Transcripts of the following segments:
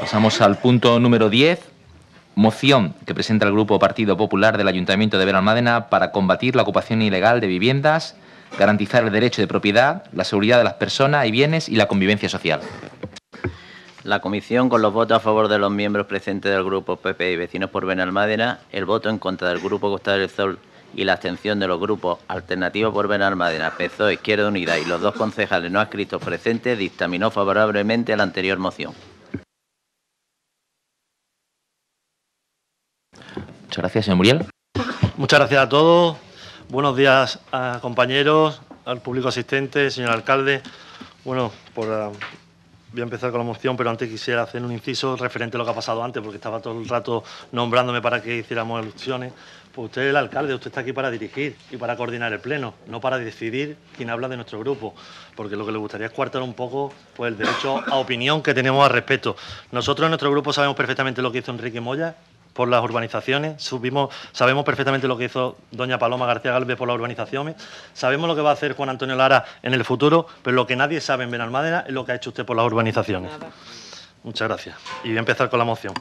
Pasamos al punto número 10, moción que presenta el Grupo Partido Popular del Ayuntamiento de Benalmádena para combatir la ocupación ilegal de viviendas, garantizar el derecho de propiedad, la seguridad de las personas y bienes y la convivencia social. La comisión, con los votos a favor de los miembros presentes del Grupo PP y Vecinos por Benalmádena, el voto en contra del Grupo Costa del Sol y la abstención de los grupos Alternativa por Benalmádena, PSOE, Izquierda Unida y los 2 concejales no adscritos presentes, dictaminó favorablemente a la anterior moción. Muchas gracias, señor Muriel. Muchas gracias a todos. Buenos días, compañeros, al público asistente, señor alcalde. Bueno, voy a empezar con la moción, pero antes quisiera hacer un inciso referente a lo que ha pasado antes, porque estaba todo el rato nombrándome para que hiciéramos alusiones. Pues usted es el alcalde, usted está aquí para dirigir y para coordinar el pleno, no para decidir quién habla de nuestro grupo, porque lo que le gustaría es coartar un poco pues, el derecho a opinión que tenemos al respecto. Nosotros en nuestro grupo sabemos perfectamente lo que hizo Enrique Moya por las urbanizaciones, sabemos perfectamente lo que hizo doña Paloma García Gálvez por las urbanizaciones, sabemos lo que va a hacer Juan Antonio Lara en el futuro, pero lo que nadie sabe en Benalmádena es lo que ha hecho usted por las urbanizaciones. Nada. Muchas gracias. Y voy a empezar con la moción.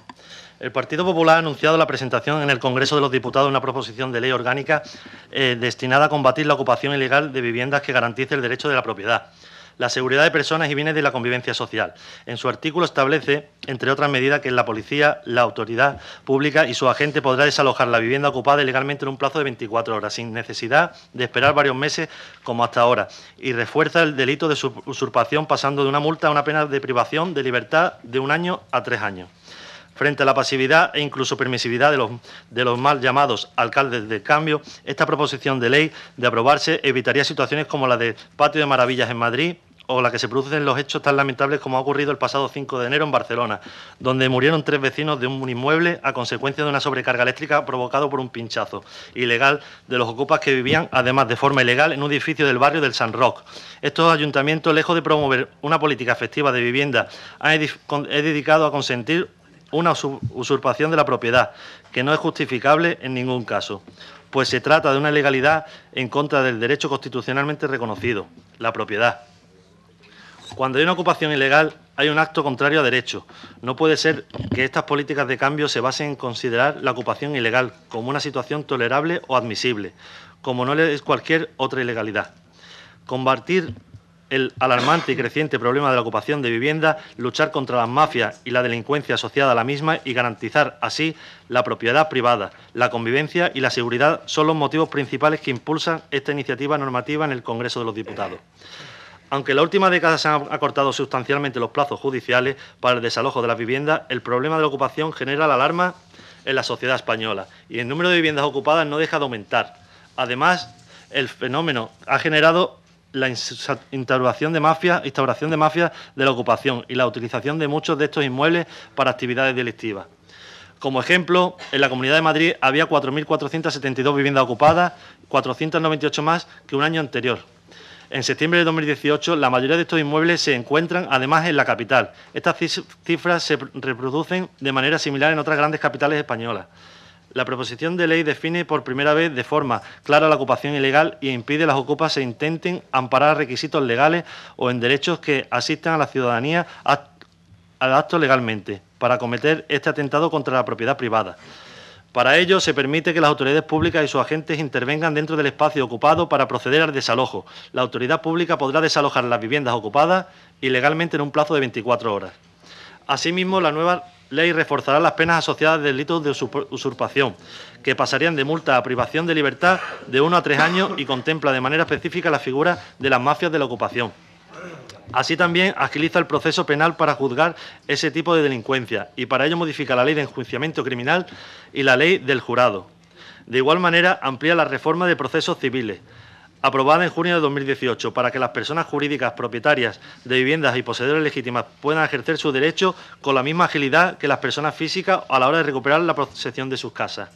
El Partido Popular ha anunciado la presentación en el Congreso de los Diputados de una proposición de ley orgánica destinada a combatir la ocupación ilegal de viviendas que garantice el derecho de la propiedad, la seguridad de personas y bienes de la convivencia social. En su artículo establece, entre otras medidas, que la policía, la autoridad pública y su agente podrá desalojar la vivienda ocupada ilegalmente en un plazo de 24 horas, sin necesidad de esperar varios meses como hasta ahora, y refuerza el delito de usurpación pasando de una multa a una pena de privación de libertad de 1 año a 3 años. Frente a la pasividad e incluso permisividad de los mal llamados alcaldes del cambio, esta proposición de ley, de aprobarse, evitaría situaciones como la del Patio de Maravillas en Madrid, o la que se producen los hechos tan lamentables como ha ocurrido el pasado 5 de enero en Barcelona, donde murieron 3 vecinos de un inmueble a consecuencia de una sobrecarga eléctrica provocado por un pinchazo ilegal de los ocupas que vivían, además de forma ilegal, en un edificio del barrio del San Roc. Estos ayuntamientos, lejos de promover una política efectiva de vivienda, han dedicado a consentir una usurpación de la propiedad, que no es justificable en ningún caso, pues se trata de una ilegalidad en contra del derecho constitucionalmente reconocido, la propiedad. Cuando hay una ocupación ilegal, hay un acto contrario a derecho. No puede ser que estas políticas de cambio se basen en considerar la ocupación ilegal como una situación tolerable o admisible, como no es cualquier otra ilegalidad. Combatir el alarmante y creciente problema de la ocupación de vivienda, luchar contra las mafias y la delincuencia asociada a la misma y garantizar así la propiedad privada, la convivencia y la seguridad son los motivos principales que impulsan esta iniciativa normativa en el Congreso de los Diputados. Aunque en la última década se han acortado sustancialmente los plazos judiciales para el desalojo de las viviendas, el problema de la ocupación genera la alarma en la sociedad española y el número de viviendas ocupadas no deja de aumentar. Además, el fenómeno ha generado la instauración de mafias de la ocupación y la utilización de muchos de estos inmuebles para actividades delictivas. Como ejemplo, en la Comunidad de Madrid había 4.472 viviendas ocupadas, 498 más que un año anterior. En septiembre de 2018, la mayoría de estos inmuebles se encuentran, además, en la capital. Estas cifras se reproducen de manera similar en otras grandes capitales españolas. La proposición de ley define por primera vez de forma clara la ocupación ilegal y impide que las ocupas se intenten amparar a requisitos legales o en derechos que asistan a la ciudadanía al acto legalmente, para cometer este atentado contra la propiedad privada. Para ello, se permite que las autoridades públicas y sus agentes intervengan dentro del espacio ocupado para proceder al desalojo. La autoridad pública podrá desalojar las viviendas ocupadas ilegalmente en un plazo de 24 horas. Asimismo, la nueva ley reforzará las penas asociadas a delitos de usurpación, que pasarían de multa a privación de libertad de 1 a 3 años y contempla de manera específica la figura de las mafias de la ocupación. Así también agiliza el proceso penal para juzgar ese tipo de delincuencia y para ello modifica la ley de enjuiciamiento criminal y la ley del jurado. De igual manera, amplía la reforma de procesos civiles, aprobada en junio de 2018, para que las personas jurídicas propietarias de viviendas y poseedores legítimas puedan ejercer su derecho con la misma agilidad que las personas físicas a la hora de recuperar la posesión de sus casas.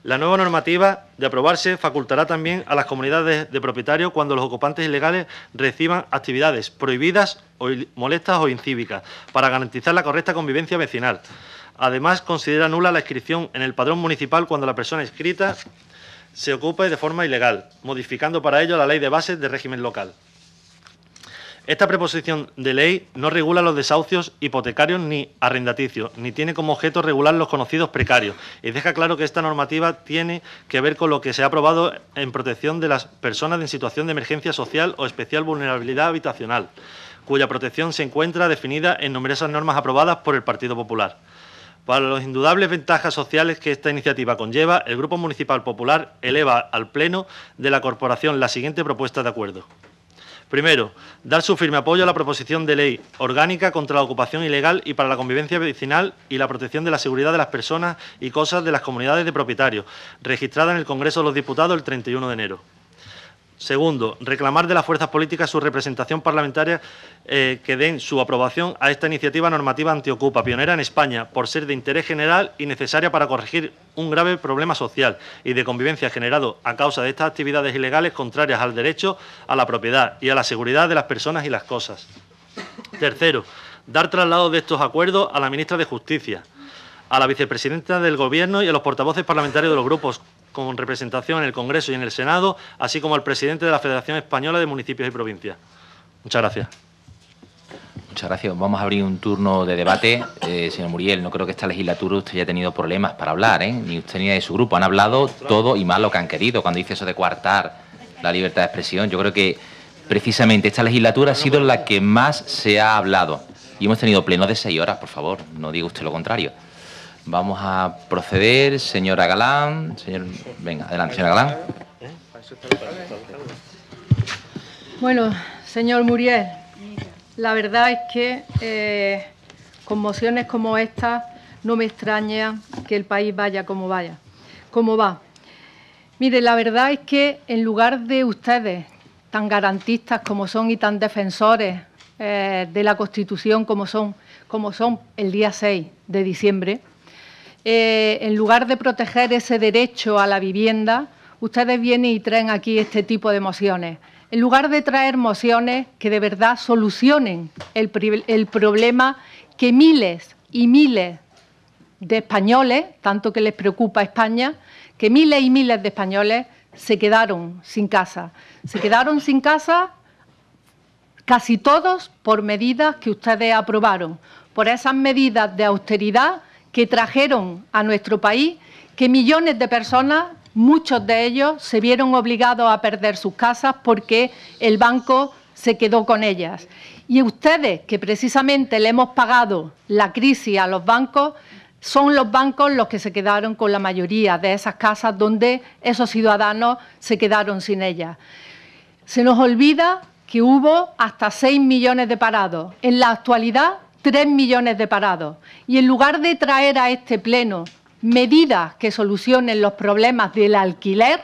La nueva normativa, de aprobarse, facultará también a las comunidades de propietarios cuando los ocupantes ilegales reciban actividades prohibidas, o molestas o incívicas, para garantizar la correcta convivencia vecinal. Además, considera nula la inscripción en el padrón municipal cuando la persona inscrita se ocupe de forma ilegal, modificando para ello la ley de bases de régimen local. Esta proposición de ley no regula los desahucios hipotecarios ni arrendaticios, ni tiene como objeto regular los conocidos precarios, y deja claro que esta normativa tiene que ver con lo que se ha aprobado en protección de las personas en situación de emergencia social o especial vulnerabilidad habitacional, cuya protección se encuentra definida en numerosas normas aprobadas por el Partido Popular. Para las indudables ventajas sociales que esta iniciativa conlleva, el Grupo Municipal Popular eleva al Pleno de la Corporación la siguiente propuesta de acuerdo. Primero, dar su firme apoyo a la proposición de ley orgánica contra la ocupación ilegal y para la convivencia vecinal y la protección de la seguridad de las personas y cosas de las comunidades de propietarios, registrada en el Congreso de los Diputados el 31 de enero. Segundo, reclamar de las fuerzas políticas su representación parlamentaria que den su aprobación a esta iniciativa normativa antiocupa, pionera en España, por ser de interés general y necesaria para corregir un grave problema social y de convivencia generado a causa de estas actividades ilegales contrarias al derecho a la propiedad y a la seguridad de las personas y las cosas. Tercero, dar traslado de estos acuerdos a la ministra de Justicia, a la vicepresidenta del Gobierno y a los portavoces parlamentarios de los grupos con representación en el Congreso y en el Senado, así como al presidente de la Federación Española de Municipios y Provincias. Muchas gracias. Muchas gracias. Vamos a abrir un turno de debate. Señor Muriel, no creo que esta legislatura usted haya tenido problemas para hablar, ni usted ni de su grupo. Han hablado todo y más lo que han querido. Cuando dice eso de coartar la libertad de expresión, yo creo que precisamente esta legislatura ha sido la que más se ha hablado. Y hemos tenido plenos de 6 horas, por favor, no diga usted lo contrario. Vamos a proceder, señora Galán. Venga, adelante, señora Galán. Bueno, señor Muriel, la verdad es que con mociones como esta no me extraña que el país vaya como va. Mire, la verdad es que en lugar de ustedes, tan garantistas como son y tan defensores de la Constitución como son el día 6 de diciembre, en lugar de proteger ese derecho a la vivienda, ustedes vienen y traen aquí este tipo de mociones. En lugar de traer mociones que de verdad solucionen el problema que miles y miles de españoles, tanto que les preocupa España, que miles y miles de españoles se quedaron sin casa. Se quedaron sin casa casi todos por medidas que ustedes aprobaron, por esas medidas de austeridad que trajeron a nuestro país, que millones de personas, muchos de ellos, se vieron obligados a perder sus casas porque el banco se quedó con ellas. Y ustedes, que precisamente le hemos pagado la crisis a los bancos, son los bancos los que se quedaron con la mayoría de esas casas donde esos ciudadanos se quedaron sin ellas. Se nos olvida que hubo hasta 6 millones de parados. En la actualidad, 3 millones de parados. Y en lugar de traer a este pleno medidas que solucionen los problemas del alquiler,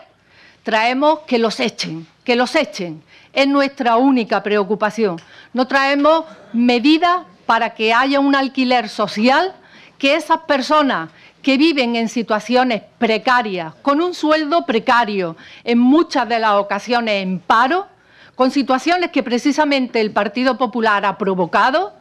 traemos que los echen, que los echen. Es nuestra única preocupación. No traemos medidas para que haya un alquiler social, que esas personas que viven en situaciones precarias, con un sueldo precario, en muchas de las ocasiones en paro, con situaciones que precisamente el Partido Popular ha provocado,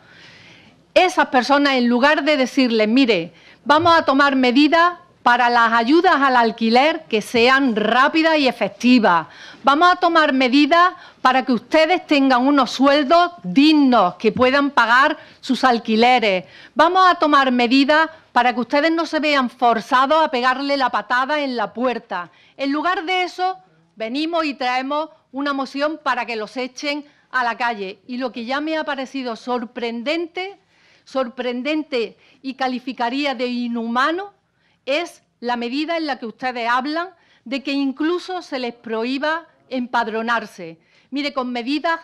esas personas, en lugar de decirles, mire, vamos a tomar medidas para las ayudas al alquiler que sean rápidas y efectivas. Vamos a tomar medidas para que ustedes tengan unos sueldos dignos, que puedan pagar sus alquileres. Vamos a tomar medidas para que ustedes no se vean forzados a pegarle la patada en la puerta. En lugar de eso, venimos y traemos una moción para que los echen a la calle. Y lo que ya me ha parecido sorprendente y calificaría de inhumano es la medida en la que ustedes hablan de que incluso se les prohíba empadronarse. Mire, con medidas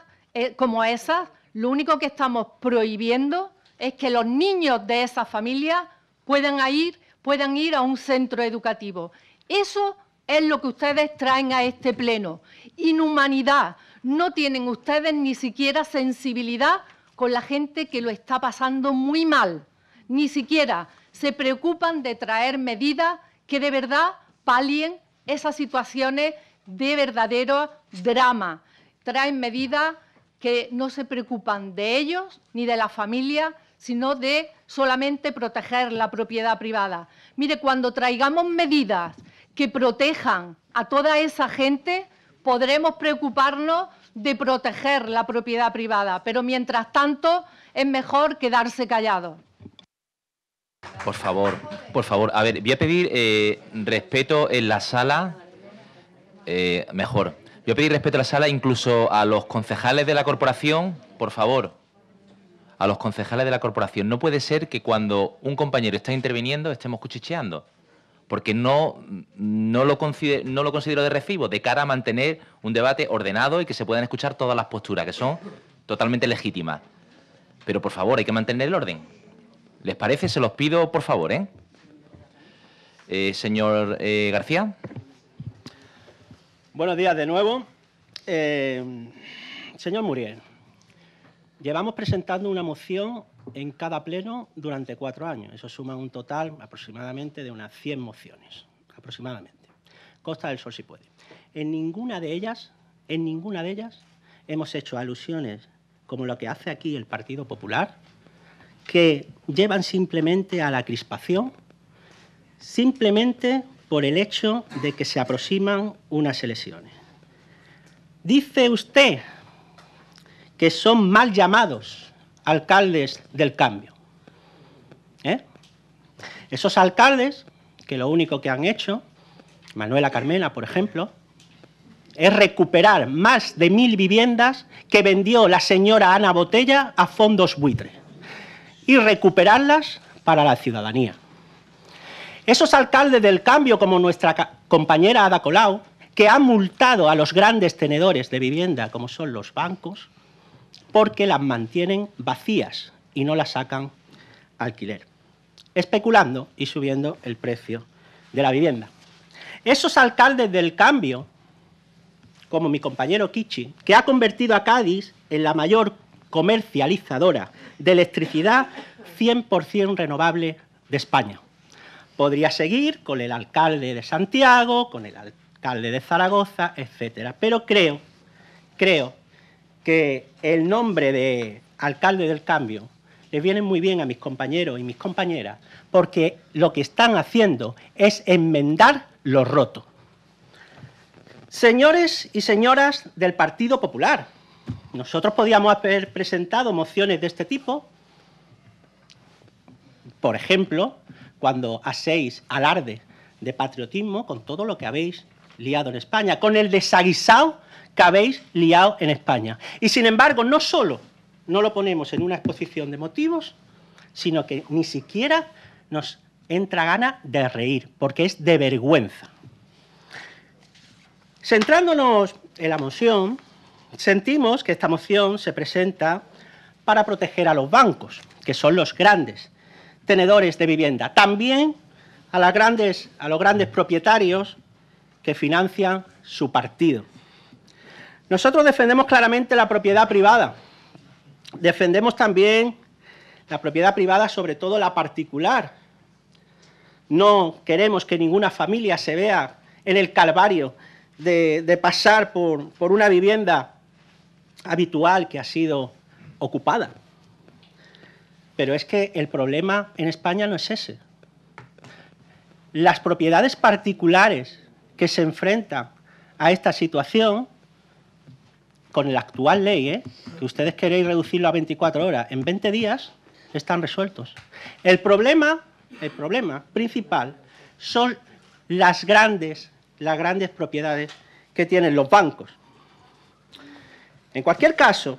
como esas, lo único que estamos prohibiendo es que los niños de esas familias puedan ir a un centro educativo. Eso es lo que ustedes traen a este pleno. Inhumanidad. No tienen ustedes ni siquiera sensibilidad con la gente que lo está pasando muy mal. Ni siquiera se preocupan de traer medidas que de verdad palien esas situaciones de verdadero drama. Traen medidas que no se preocupan de ellos ni de la familia, sino de solamente proteger la propiedad privada. Mire, cuando traigamos medidas que protejan a toda esa gente, podremos preocuparnos de proteger la propiedad privada, pero mientras tanto es mejor quedarse callado. Por favor. A ver, voy a pedir respeto en la sala. Mejor. Voy a pedir respeto en la sala incluso a los concejales de la corporación, por favor. A los concejales de la corporación. No puede ser que cuando un compañero está interviniendo estemos cuchicheando, porque no lo considero de recibo de cara a mantener un debate ordenado y que se puedan escuchar todas las posturas, que son totalmente legítimas. Pero, por favor, hay que mantener el orden. ¿Les parece? Se los pido, por favor, Señor García. Buenos días de nuevo. Señor Muriel, llevamos presentando una moción en cada pleno durante 4 años. Eso suma un total aproximadamente de unas 100 mociones, aproximadamente. Costa del Sol si puede. En ninguna de ellas hemos hecho alusiones como lo que hace aquí el Partido Popular, que llevan simplemente a la crispación, simplemente por el hecho de que se aproximan unas elecciones. Dice usted que son mal llamados alcaldes del cambio. Esos alcaldes que lo único que han hecho, Manuela Carmena, por ejemplo, es recuperar más de 1000 viviendas que vendió la señora Ana Botella a fondos buitre y recuperarlas para la ciudadanía. Esos alcaldes del cambio, como nuestra compañera Ada Colau, que han multado a los grandes tenedores de vivienda, como son los bancos, porque las mantienen vacías y no las sacan a alquiler, especulando y subiendo el precio de la vivienda. Esos alcaldes del cambio, como mi compañero Kichi, que ha convertido a Cádiz en la mayor comercializadora de electricidad 100% renovable de España. Podría seguir con el alcalde de Santiago, con el alcalde de Zaragoza, etcétera. Pero creo que el nombre de alcalde del cambio les viene muy bien a mis compañeros y mis compañeras, porque lo que están haciendo es enmendar lo roto. Señores y señoras del Partido Popular, nosotros podíamos haber presentado mociones de este tipo, por ejemplo, cuando hacéis alarde de patriotismo con todo lo que habéis liado en España, con el desaguisado que habéis liado en España. Y sin embargo, no solo no lo ponemos en una exposición de motivos, sino que ni siquiera nos entra gana de reír, porque es de vergüenza. Centrándonos en la moción, sentimos que esta moción se presenta para proteger a los bancos, que son los grandes tenedores de vivienda, también a los grandes propietarios que financian su partido. Nosotros defendemos claramente la propiedad privada, defendemos también la propiedad privada, sobre todo la particular. No queremos que ninguna familia se vea en el calvario de pasar por una vivienda habitual que ha sido ocupada. Pero es que el problema en España no es ese. Las propiedades particulares que se enfrentan a esta situación, con la actual ley, que ustedes queréis reducirlo a 24 horas, en 20 días están resueltos. El problema principal son las grandes propiedades que tienen los bancos. En cualquier caso,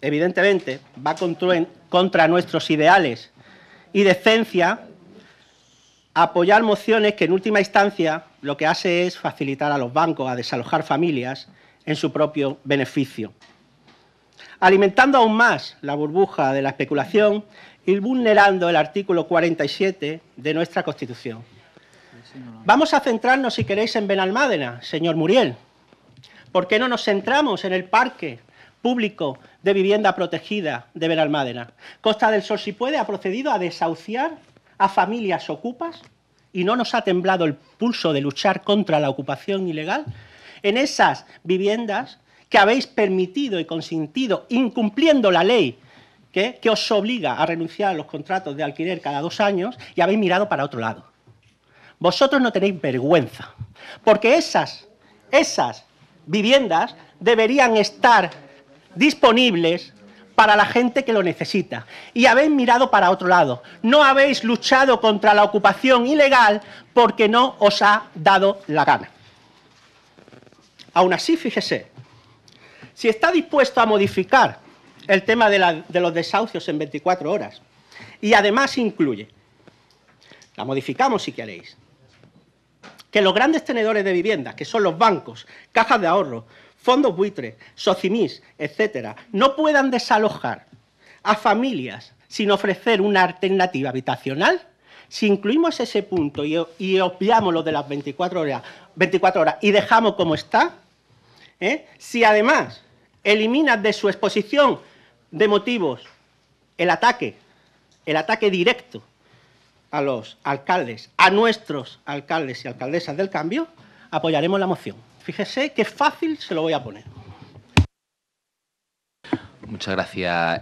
evidentemente, va contra nuestros ideales y decencia apoyar mociones que en última instancia lo que hace es facilitar a los bancos a desalojar familias en su propio beneficio, alimentando aún más la burbuja de la especulación y vulnerando el artículo 47 de nuestra Constitución. Vamos a centrarnos, si queréis, en Benalmádena, señor Muriel. ¿Por qué no nos centramos en el parque público de vivienda protegida de Benalmádena? Costa del Sol, si puede, ha procedido a desahuciar a familias ocupas y no nos ha temblado el pulso de luchar contra la ocupación ilegal en esas viviendas que habéis permitido y consentido, incumpliendo la ley que os obliga a renunciar a los contratos de alquiler cada 2 años, y habéis mirado para otro lado. Vosotros no tenéis vergüenza, porque esas viviendas deberían estar disponibles para la gente que lo necesita. Y habéis mirado para otro lado. No habéis luchado contra la ocupación ilegal porque no os ha dado la gana. Aún así, fíjese, si está dispuesto a modificar el tema de los desahucios en 24 horas y además incluye, la modificamos si queréis, que los grandes tenedores de viviendas, que son los bancos, cajas de ahorro, fondos buitres, socimis, etcétera, no puedan desalojar a familias sin ofrecer una alternativa habitacional, si incluimos ese punto y obviamos lo de las 24 horas y dejamos como está, si además eliminas de su exposición de motivos el ataque directo a los alcaldes, a nuestros alcaldes y alcaldesas del cambio, apoyaremos la moción. Fíjese qué fácil se lo voy a poner. Muchas gracias.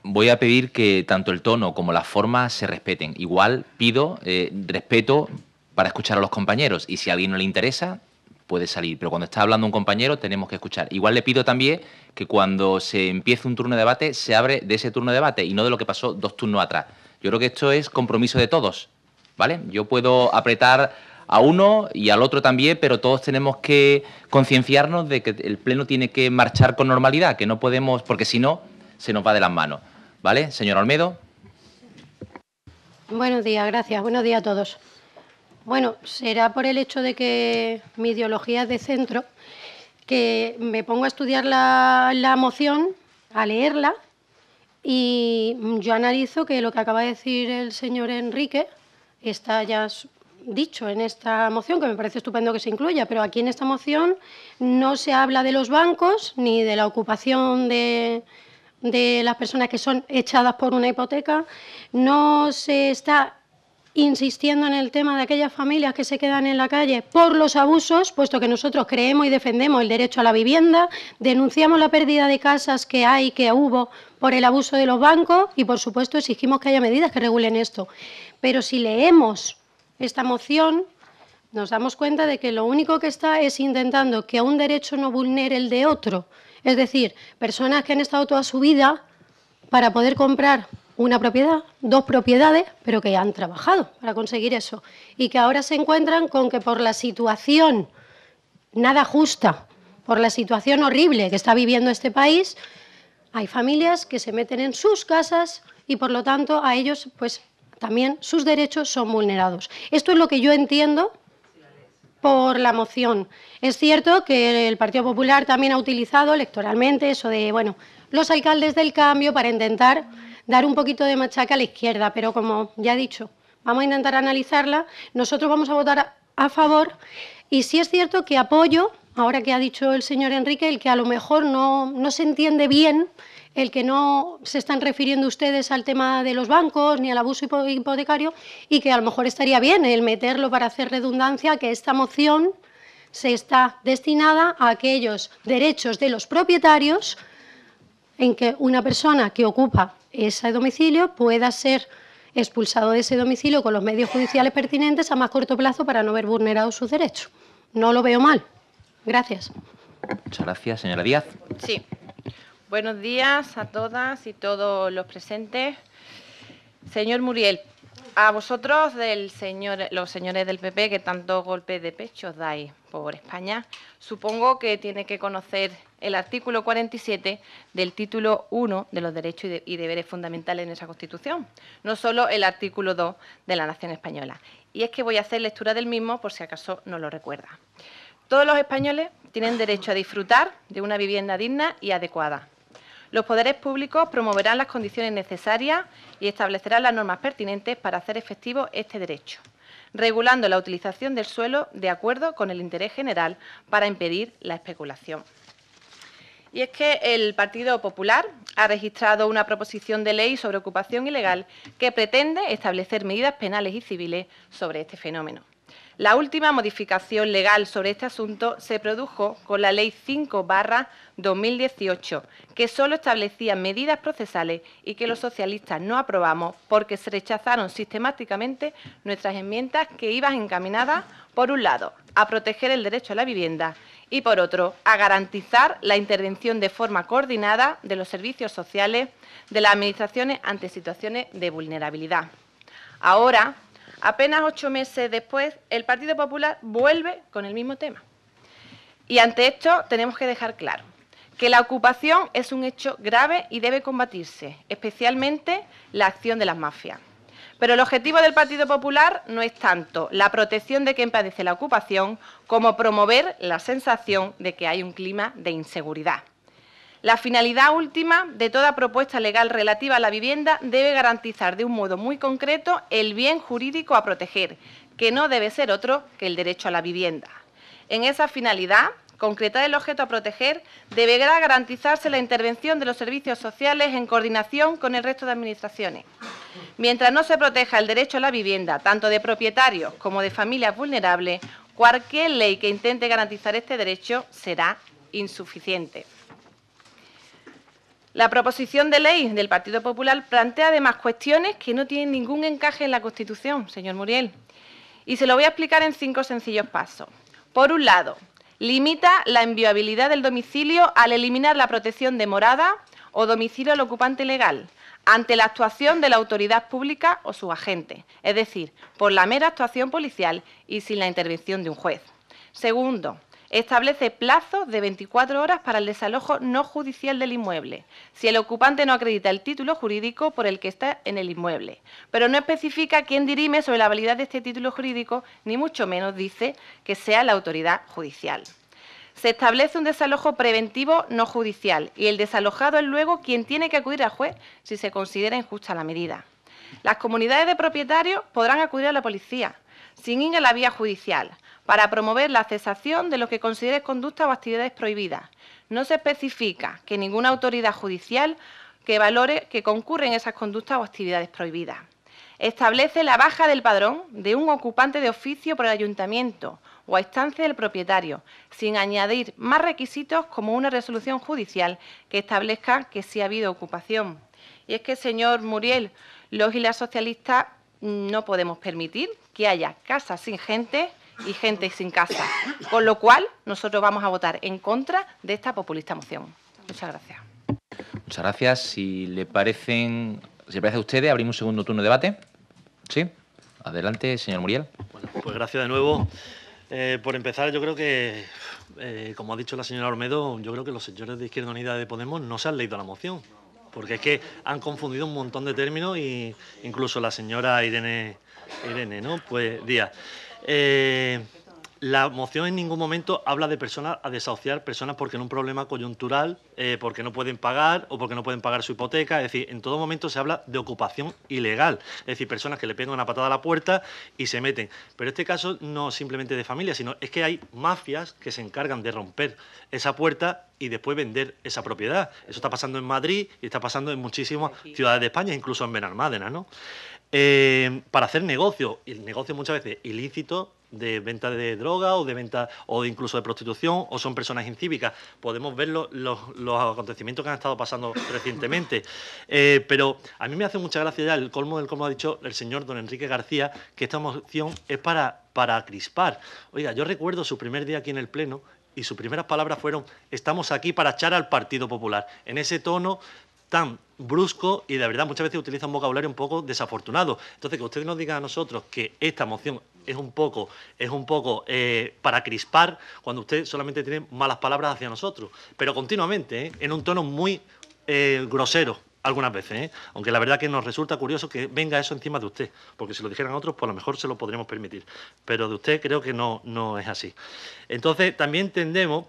Voy a pedir que tanto el tono como la forma se respeten. Igual pido respeto para escuchar a los compañeros y si a alguien no le interesa puede salir, pero cuando está hablando un compañero tenemos que escuchar. Igual le pido también que cuando se empiece un turno de debate se abre de ese turno de debate y no de lo que pasó 2 turnos atrás. Yo creo que esto es compromiso de todos, ¿vale? Yo puedo apretar a uno y al otro también, pero todos tenemos que concienciarnos de que el Pleno tiene que marchar con normalidad, que no podemos, porque si no, se nos va de las manos. ¿Vale? Señor Olmedo. Buenos días, gracias. Buenos días a todos. Bueno, será por el hecho de que mi ideología es de centro, que me pongo a estudiar la moción, a leerla, y yo analizo que lo que acaba de decir el señor Enrique está ya dicho en esta moción, que me parece estupendo que se incluya, pero aquí en esta moción no se habla de los bancos ni de la ocupación de las personas que son echadas por una hipoteca, no se está insistiendo en el tema de aquellas familias que se quedan en la calle por los abusos, puesto que nosotros creemos y defendemos el derecho a la vivienda, denunciamos la pérdida de casas que hubo por el abuso de los bancos y, por supuesto, exigimos que haya medidas que regulen esto. Pero si leemos esta moción, nos damos cuenta de que lo único que está es intentando que un derecho no vulnere el de otro. Es decir, personas que han estado toda su vida para poder comprar una propiedad, 2 propiedades, pero que han trabajado para conseguir eso y que ahora se encuentran con que por la situación nada justa, por la situación horrible que está viviendo este país, hay familias que se meten en sus casas y, por lo tanto, a ellos pues también sus derechos son vulnerados. Esto es lo que yo entiendo por la moción. Es cierto que el Partido Popular también ha utilizado electoralmente eso de, bueno, los alcaldes del cambio para intentar dar un poquito de machaca a la izquierda, pero como ya he dicho, vamos a intentar analizarla. Nosotros vamos a votar a favor y sí es cierto que apoyo, ahora que ha dicho el señor Enrique, el que a lo mejor no se entiende bien, el que no se están refiriendo ustedes al tema de los bancos ni al abuso hipotecario y que a lo mejor estaría bien el meterlo para hacer redundancia, que esta moción se está destinada a aquellos derechos de los propietarios en que una persona que ocupa ese domicilio pueda ser expulsado de ese domicilio con los medios judiciales pertinentes a más corto plazo para no ver vulnerados sus derechos. No lo veo mal. Gracias. Muchas gracias. Señora Díaz. Sí. Buenos días a todas y todos los presentes. Señor Muriel, a vosotros, los señores del PP, que tantos golpes de pecho os dais por España, supongo que tiene que conocer el artículo 47 del título 1 de los derechos y deberes fundamentales en esa Constitución, no solo el artículo 2 de la Nación Española. Y es que voy a hacer lectura del mismo por si acaso no lo recuerda. Todos los españoles tienen derecho a disfrutar de una vivienda digna y adecuada. Los poderes públicos promoverán las condiciones necesarias y establecerán las normas pertinentes para hacer efectivo este derecho, regulando la utilización del suelo de acuerdo con el interés general para impedir la especulación. Y es que el Partido Popular ha registrado una proposición de ley sobre ocupación ilegal que pretende establecer medidas penales y civiles sobre este fenómeno. La última modificación legal sobre este asunto se produjo con la Ley 5/2018, que solo establecía medidas procesales y que los socialistas no aprobamos porque se rechazaron sistemáticamente nuestras enmiendas que iban encaminadas, por un lado, a proteger el derecho a la vivienda y, por otro, a garantizar la intervención de forma coordinada de los servicios sociales de las administraciones ante situaciones de vulnerabilidad. Ahora, apenas 8 meses después, el Partido Popular vuelve con el mismo tema. Y ante esto tenemos que dejar claro que la ocupación es un hecho grave y debe combatirse, especialmente la acción de las mafias. Pero el objetivo del Partido Popular no es tanto la protección de quien padece la ocupación como promover la sensación de que hay un clima de inseguridad. La finalidad última de toda propuesta legal relativa a la vivienda debe garantizar de un modo muy concreto el bien jurídico a proteger, que no debe ser otro que el derecho a la vivienda. En esa finalidad, concretar el objeto a proteger, deberá garantizarse la intervención de los servicios sociales en coordinación con el resto de administraciones. Mientras no se proteja el derecho a la vivienda, tanto de propietarios como de familias vulnerables, cualquier ley que intente garantizar este derecho será insuficiente. La proposición de ley del Partido Popular plantea además cuestiones que no tienen ningún encaje en la Constitución, señor Muriel. Y se lo voy a explicar en 5 sencillos pasos. Por un lado, limita la inviolabilidad del domicilio al eliminar la protección de morada o domicilio al ocupante legal ante la actuación de la autoridad pública o su agente, es decir, por la mera actuación policial y sin la intervención de un juez. Segundo, establece plazos de 24 horas para el desalojo no judicial del inmueble, si el ocupante no acredita el título jurídico por el que está en el inmueble, pero no especifica quién dirime sobre la validez de este título jurídico, ni mucho menos dice que sea la autoridad judicial. Se establece un desalojo preventivo no judicial y el desalojado es luego quien tiene que acudir al juez si se considera injusta la medida. Las comunidades de propietarios podrán acudir a la policía, sin ir a la vía judicial, para promover la cesación de lo que considere conductas o actividades prohibidas. No se especifica que ninguna autoridad judicial que valore que concurren esas conductas o actividades prohibidas. Establece la baja del padrón de un ocupante de oficio por el ayuntamiento o a instancia del propietario, sin añadir más requisitos como una resolución judicial que establezca que sí ha habido ocupación. Y es que, señor Muriel, los y las socialistas no podemos permitir que haya casas sin gente y gente sin casa, con lo cual nosotros vamos a votar en contra de esta populista moción. Muchas gracias. Muchas gracias. Si le parece a ustedes, abrimos un segundo turno de debate. Sí. Adelante, señor Muriel. Bueno, pues gracias de nuevo. Por empezar, yo creo que, como ha dicho la señora Olmedo, yo creo que los señores de Izquierda Unida de Podemos no se han leído la moción, porque es que han confundido un montón de términos y incluso la señora Irene, ¿no? Pues Díaz. La moción en ningún momento habla de personas a desahuciar, personas porque en un problema coyuntural, porque no pueden pagar o porque no pueden pagar su hipoteca. Es decir, en todo momento se habla de ocupación ilegal. Es decir, personas que le pegan una patada a la puerta y se meten. Pero en este caso no simplemente de familia, sino es que hay mafias que se encargan de romper esa puerta y después vender esa propiedad. Eso está pasando en Madrid y está pasando en muchísimas ciudades de España, incluso en Benalmádena, ¿no? Para hacer negocio, y el negocio muchas veces ilícito, de venta de droga o de venta o incluso de prostitución, o son personas incívicas. Podemos ver los acontecimientos que han estado pasando recientemente. Pero a mí me hace mucha gracia ya el colmo del colmo, ha dicho el señor don Enrique García, que esta moción es para crispar. Oiga, yo recuerdo su primer día aquí en el Pleno y sus primeras palabras fueron: estamos aquí para echar al Partido Popular. En ese tono tan brusco y de verdad muchas veces utiliza un vocabulario un poco desafortunado. Entonces, que usted nos diga a nosotros que esta moción es un poco para crispar, cuando usted solamente tiene malas palabras hacia nosotros, pero continuamente, en un tono muy grosero algunas veces, aunque la verdad que nos resulta curioso que venga eso encima de usted, porque si lo dijeran otros, pues a lo mejor se lo podríamos permitir, pero de usted creo que no es así. Entonces, también entendemos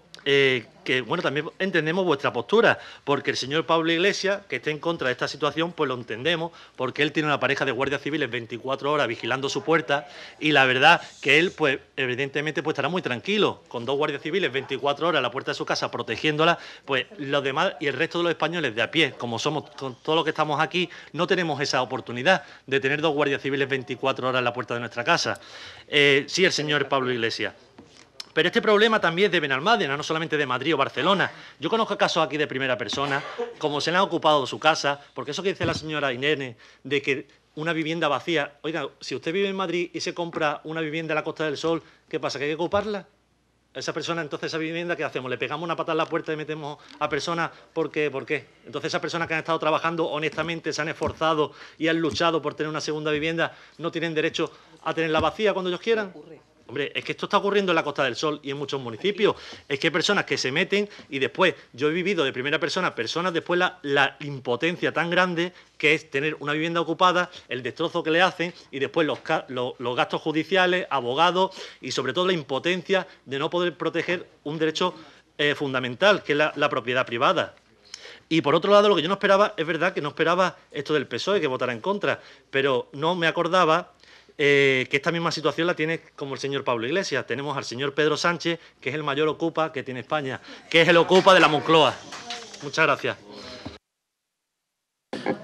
también entendemos vuestra postura, porque el señor Pablo Iglesias, que esté en contra de esta situación, pues lo entendemos, porque él tiene una pareja de guardias civiles 24 horas vigilando su puerta, y la verdad que él, pues evidentemente, pues estará muy tranquilo, con 2 guardias civiles 24 horas a la puerta de su casa protegiéndola. Pues los demás y el resto de los españoles de a pie, como somos con todos los que estamos aquí, no tenemos esa oportunidad de tener 2 guardias civiles 24 horas en la puerta de nuestra casa. Sí, el señor Pablo Iglesias. Pero este problema también es de Benalmádena, no solamente de Madrid o Barcelona. Yo conozco casos aquí de primera persona, como se le han ocupado su casa, porque eso que dice la señora Irene, de que una vivienda vacía. Oiga, si usted vive en Madrid y se compra una vivienda en la Costa del Sol, ¿qué pasa? ¿Que hay que ocuparla? esa persona, entonces, esa vivienda, ¿qué hacemos? ¿Le pegamos una patada en la puerta y metemos a personas? ¿Por qué? Entonces, esas personas que han estado trabajando honestamente, se han esforzado y han luchado por tener una segunda vivienda, ¿no tienen derecho a tenerla vacía cuando ellos quieran? Hombre, es que esto está ocurriendo en la Costa del Sol y en muchos municipios. Es que hay personas que se meten y después, yo he vivido de primera persona, personas después la impotencia tan grande que es tener una vivienda ocupada, el destrozo que le hacen y después los gastos judiciales, abogados y sobre todo la impotencia de no poder proteger un derecho fundamental, que es la propiedad privada. Y por otro lado, lo que yo no esperaba, es verdad que no esperaba esto del PSOE, que votara en contra, pero no me acordaba que esta misma situación la tiene como el señor Pablo Iglesias. Tenemos al señor Pedro Sánchez, que es el mayor ocupa que tiene España, que es el ocupa de la Moncloa. Muchas gracias.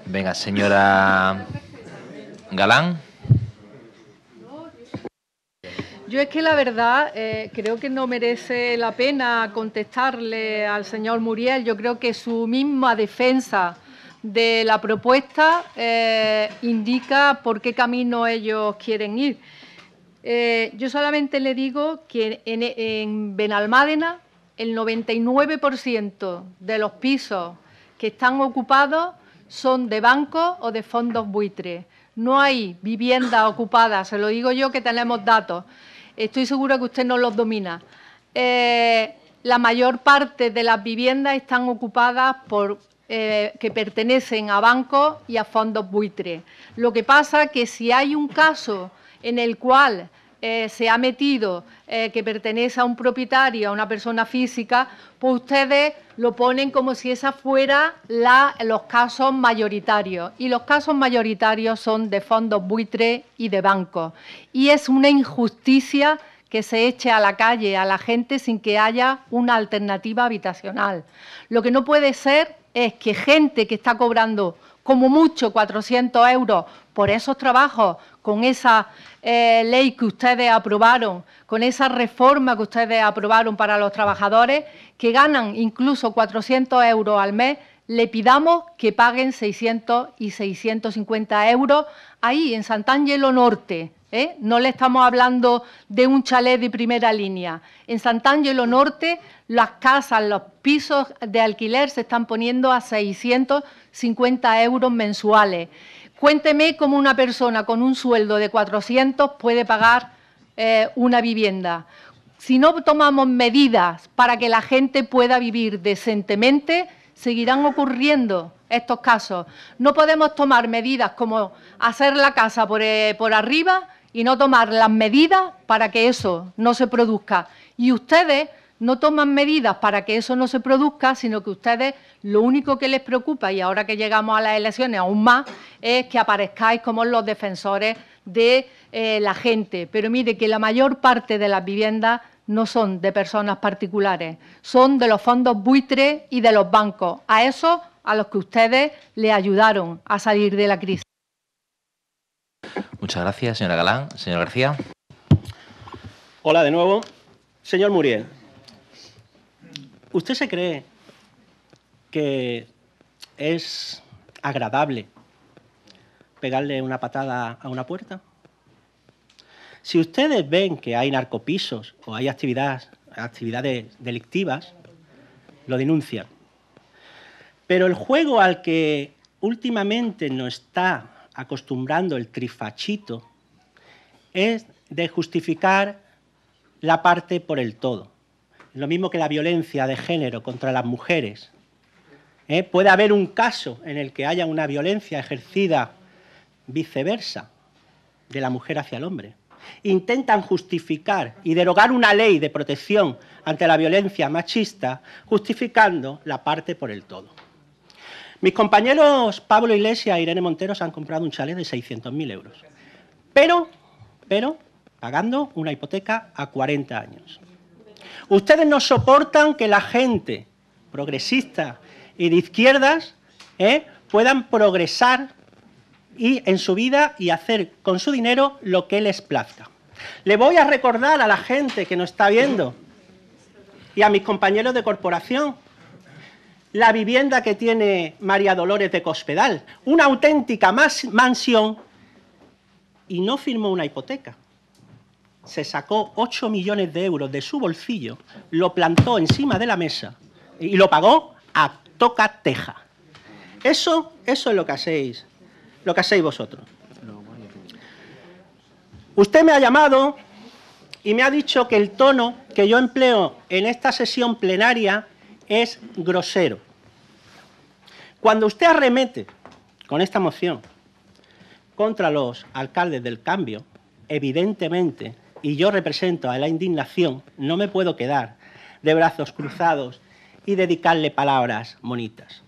Venga, señora Galán. Yo es que la verdad creo que no merece la pena contestarle al señor Muriel. Yo creo que su misma defensa de la propuesta indica por qué camino ellos quieren ir. Yo solamente le digo que en Benalmádena el 99% de los pisos que están ocupados son de bancos o de fondos buitres. No hay viviendas ocupadas, se lo digo yo que tenemos datos. Estoy segura que usted no los domina. La mayor parte de las viviendas están ocupadas por que pertenecen a bancos y a fondos buitres. Lo que pasa es que si hay un caso en el cual se ha metido que pertenece a un propietario, a una persona física, pues ustedes lo ponen como si esa fuera los casos mayoritarios. Y los casos mayoritarios son de fondos buitres y de bancos. Y es una injusticia que se eche a la calle a la gente sin que haya una alternativa habitacional. Lo que no puede ser es que gente que está cobrando como mucho 400 euros por esos trabajos, con esa ley que ustedes aprobaron, con esa reforma que ustedes aprobaron para los trabajadores, que ganan incluso 400 euros al mes, le pidamos que paguen 600 y 650 euros ahí, en Sant'Angelo Norte. No le estamos hablando de un chalet de primera línea. En Sant'Angelo Norte las casas, los pisos de alquiler se están poniendo a 650 euros mensuales. Cuénteme cómo una persona con un sueldo de 400 puede pagar una vivienda. Si no tomamos medidas para que la gente pueda vivir decentemente, seguirán ocurriendo estos casos. No podemos tomar medidas como hacer la casa por arriba y no tomar las medidas para que eso no se produzca. Y ustedes no toman medidas para que eso no se produzca, sino que ustedes lo único que les preocupa, y ahora que llegamos a las elecciones aún más, es que aparezcáis como los defensores de la gente. Pero mire que la mayor parte de las viviendas no son de personas particulares, son de los fondos buitres y de los bancos, a esos a los que ustedes le ayudaron a salir de la crisis. Muchas gracias, señora Galán. Señor García. Hola de nuevo. Señor Muriel, ¿usted se cree que es agradable pegarle una patada a una puerta? Si ustedes ven que hay narcopisos o hay actividades delictivas, lo denuncian. Pero el juego al que últimamente nos está acostumbrando el trifachito es de justificar la parte por el todo. Lo mismo que la violencia de género contra las mujeres. Puede haber un caso en el que haya una violencia ejercida viceversa, de la mujer hacia el hombre. Intentan justificar y derogar una ley de protección ante la violencia machista, justificando la parte por el todo. Mis compañeros Pablo Iglesias e Irene Montero se han comprado un chalet de 600.000 euros, pero pagando una hipoteca a 40 años. Ustedes no soportan que la gente progresista y de izquierdas puedan progresar en su vida y hacer con su dinero lo que les plazca. Le voy a recordar a la gente que nos está viendo y a mis compañeros de corporación la vivienda que tiene María Dolores de Cospedal, una auténtica mansión, y no firmó una hipoteca. se sacó 8 millones de euros de su bolsillo, lo plantó encima de la mesa y lo pagó a toca teja. Eso es lo que hacéis vosotros. Usted me ha llamado y me ha dicho que el tono que yo empleo en esta sesión plenaria es grosero. Cuando usted arremete con esta moción contra los alcaldes del cambio, evidentemente, y yo represento a la indignación, no me puedo quedar de brazos cruzados y dedicarle palabras bonitas.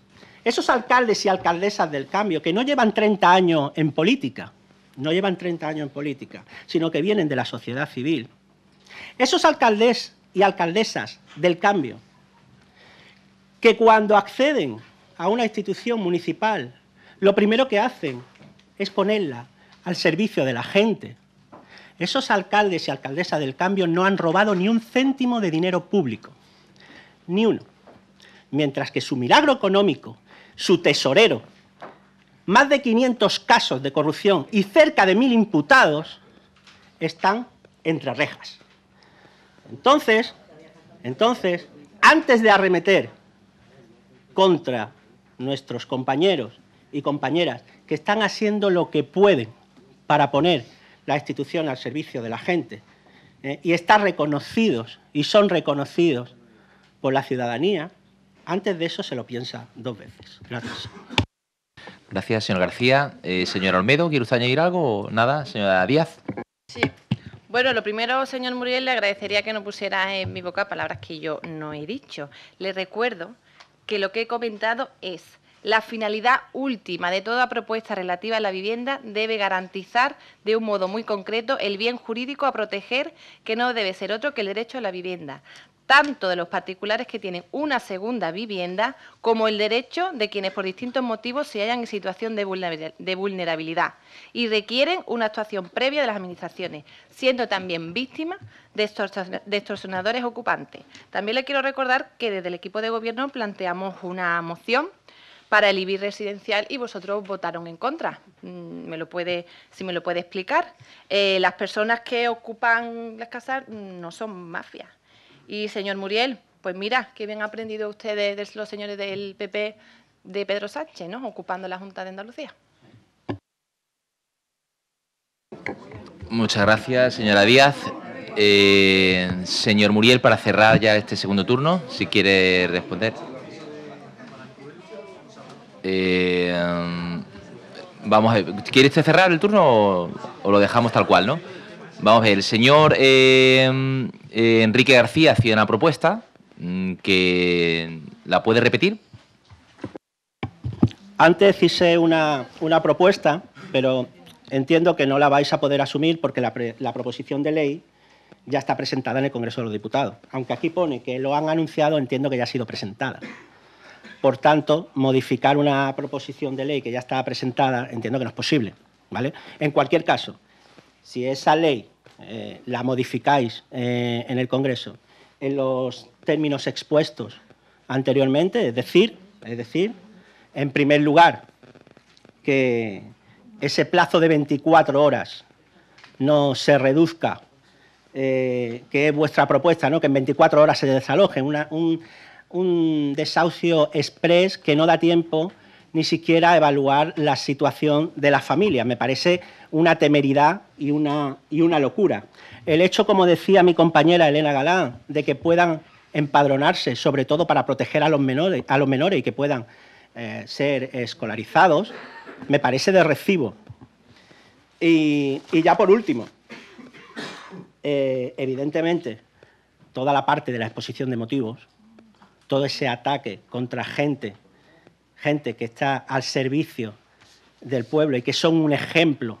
Esos alcaldes y alcaldesas del cambio que no llevan 30 años en política, sino que vienen de la sociedad civil, esos alcaldes y alcaldesas del cambio que cuando acceden a una institución municipal, lo primero que hacen es ponerla al servicio de la gente. Esos alcaldes y alcaldesas del cambio no han robado ni un céntimo de dinero público, ni uno. Mientras que su milagro económico, su tesorero, más de 500 casos de corrupción y cerca de 1000 imputados están entre rejas. Entonces, antes de arremeter contra nuestros compañeros y compañeras que están haciendo lo que pueden para poner la institución al servicio de la gente y están reconocidos y son reconocidos por la ciudadanía, antes de eso se lo piensa 2 veces. Gracias. Gracias, señor García. Señor Olmedo, ¿quiere usted añadir algo o nada? Señora Díaz. Sí. Bueno, lo primero, señor Muriel, le agradecería que no pusiera en mi boca palabras que yo no he dicho. Le recuerdo que lo que he comentado es la finalidad última de toda propuesta relativa a la vivienda debe garantizar de un modo muy concreto el bien jurídico a proteger, que no debe ser otro que el derecho a la vivienda, tanto de los particulares que tienen una segunda vivienda como el derecho de quienes por distintos motivos se hallan en situación de vulnerabilidad y requieren una actuación previa de las administraciones, siendo también víctimas de extorsionadores ocupantes. También le quiero recordar que desde el equipo de gobierno planteamos una moción para el IBI residencial y vosotros votaron en contra. Si me lo puede explicar. Las personas que ocupan las casas no son mafias. Y, señor Muriel, pues mira, qué bien ha aprendido ustedes de los señores del PP de Pedro Sánchez, ¿no?, ocupando la Junta de Andalucía. Muchas gracias, señora Díaz. Señor Muriel, para cerrar ya este segundo turno, si quiere responder. Vamos a ver, ¿quiere usted cerrar el turno o lo dejamos tal cual, no? Vamos a ver, el señor Enrique García hacía una propuesta que la puede repetir. Antes hice una propuesta, pero entiendo que no la vais a poder asumir porque la proposición de ley ya está presentada en el Congreso de los Diputados. Aunque aquí pone que lo han anunciado, entiendo que ya ha sido presentada. Por tanto, modificar una proposición de ley que ya estaba presentada entiendo que no es posible, ¿vale? En cualquier caso, si esa ley la modificáis en el Congreso en los términos expuestos anteriormente, es decir, en primer lugar, que ese plazo de 24 horas no se reduzca, que es vuestra propuesta, ¿no?, que en 24 horas se desalojen, un desahucio exprés que no da tiempo ni siquiera a evaluar la situación de las familias. Me parece una temeridad y una locura. El hecho, como decía mi compañera Elena Galán, de que puedan empadronarse, sobre todo para proteger a los menores y que puedan ser escolarizados, me parece de recibo. Y ya por último, evidentemente, toda la parte de la exposición de motivos, todo ese ataque contra gente que está al servicio del pueblo y que son un ejemplo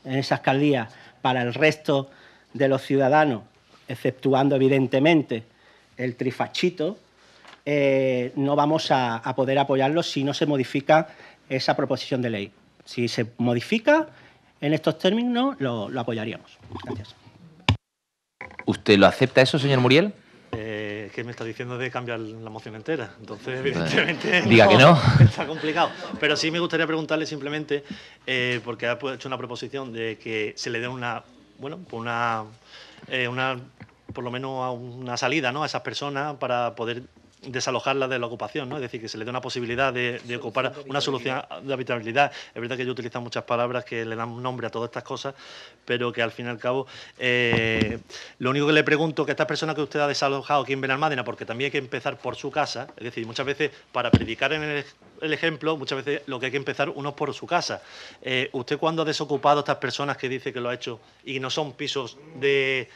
en esas alcaldías para el resto de los ciudadanos, exceptuando evidentemente el trifachito, no vamos a poder apoyarlo si no se modifica esa proposición de ley. Si se modifica en estos términos, lo apoyaríamos. Gracias. ¿Usted lo acepta eso, señor Muriel? Que me está diciendo de cambiar la moción entera, entonces evidentemente diga que no. Está complicado, pero sí me gustaría preguntarle simplemente porque ha hecho una proposición de que se le dé una por lo menos una salida, ¿no?, a esas personas para poder desalojarlas de la ocupación, ¿no? Es decir, que se le dé una posibilidad de ocupar una solución de habitabilidad. Es verdad que yo utilizo muchas palabras que le dan nombre a todas estas cosas, pero que al fin y al cabo, lo único que le pregunto que estas personas que usted ha desalojado aquí en Benalmádena, porque también hay que empezar por su casa, es decir, muchas veces para predicar en el ejemplo, muchas veces lo que hay que empezar uno es por su casa. ¿Usted cuándo ha desocupado a estas personas que dice que lo ha hecho y no son pisos de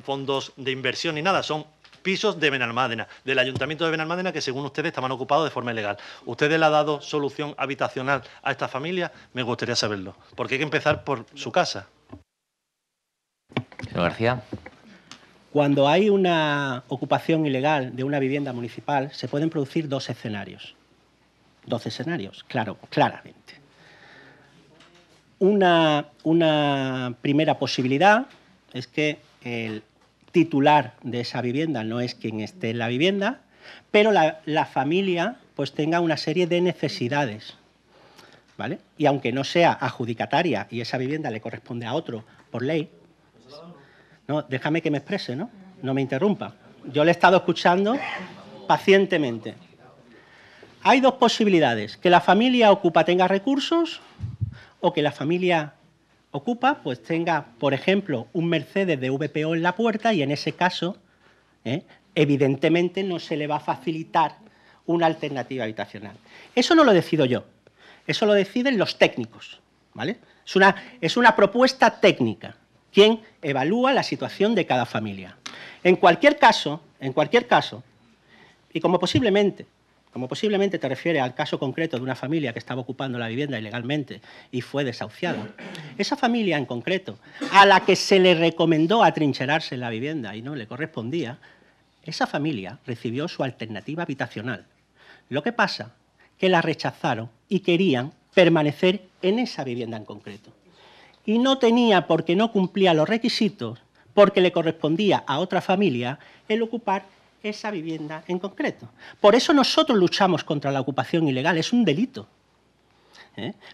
fondos de inversión ni nada, son pisos de Benalmádena, del Ayuntamiento de Benalmádena, que según ustedes estaban ocupados de forma ilegal? ¿Ustedes le han dado solución habitacional a esta familia? Me gustaría saberlo, porque hay que empezar por su casa. Señor García. Cuando hay una ocupación ilegal de una vivienda municipal, se pueden producir dos escenarios. Dos escenarios, claramente. Una primera posibilidad es que el titular de esa vivienda no es quien esté en la vivienda, pero la familia pues tenga una serie de necesidades, ¿vale? Y aunque no sea adjudicataria y esa vivienda le corresponde a otro por ley, no, déjame que me exprese, ¿no? No me interrumpa. Yo le he estado escuchando pacientemente. Hay dos posibilidades: que la familia ocupa tenga recursos, o que la familia ocupa pues tenga, por ejemplo, un Mercedes de VPO en la puerta, y en ese caso, evidentemente no se le va a facilitar una alternativa habitacional. Eso no lo decido yo, eso lo deciden los técnicos, ¿vale? Es una propuesta técnica, quien evalúa la situación de cada familia. En cualquier caso, y como posiblemente te refieres al caso concreto de una familia que estaba ocupando la vivienda ilegalmente y fue desahuciada, esa familia en concreto, a la que se le recomendó atrincherarse en la vivienda y no le correspondía, esa familia recibió su alternativa habitacional. Lo que pasa que la rechazaron y querían permanecer en esa vivienda en concreto. Y no tenía, porque no cumplía los requisitos, porque le correspondía a otra familia el ocupar esa vivienda en concreto. Por eso nosotros luchamos contra la ocupación ilegal, es un delito.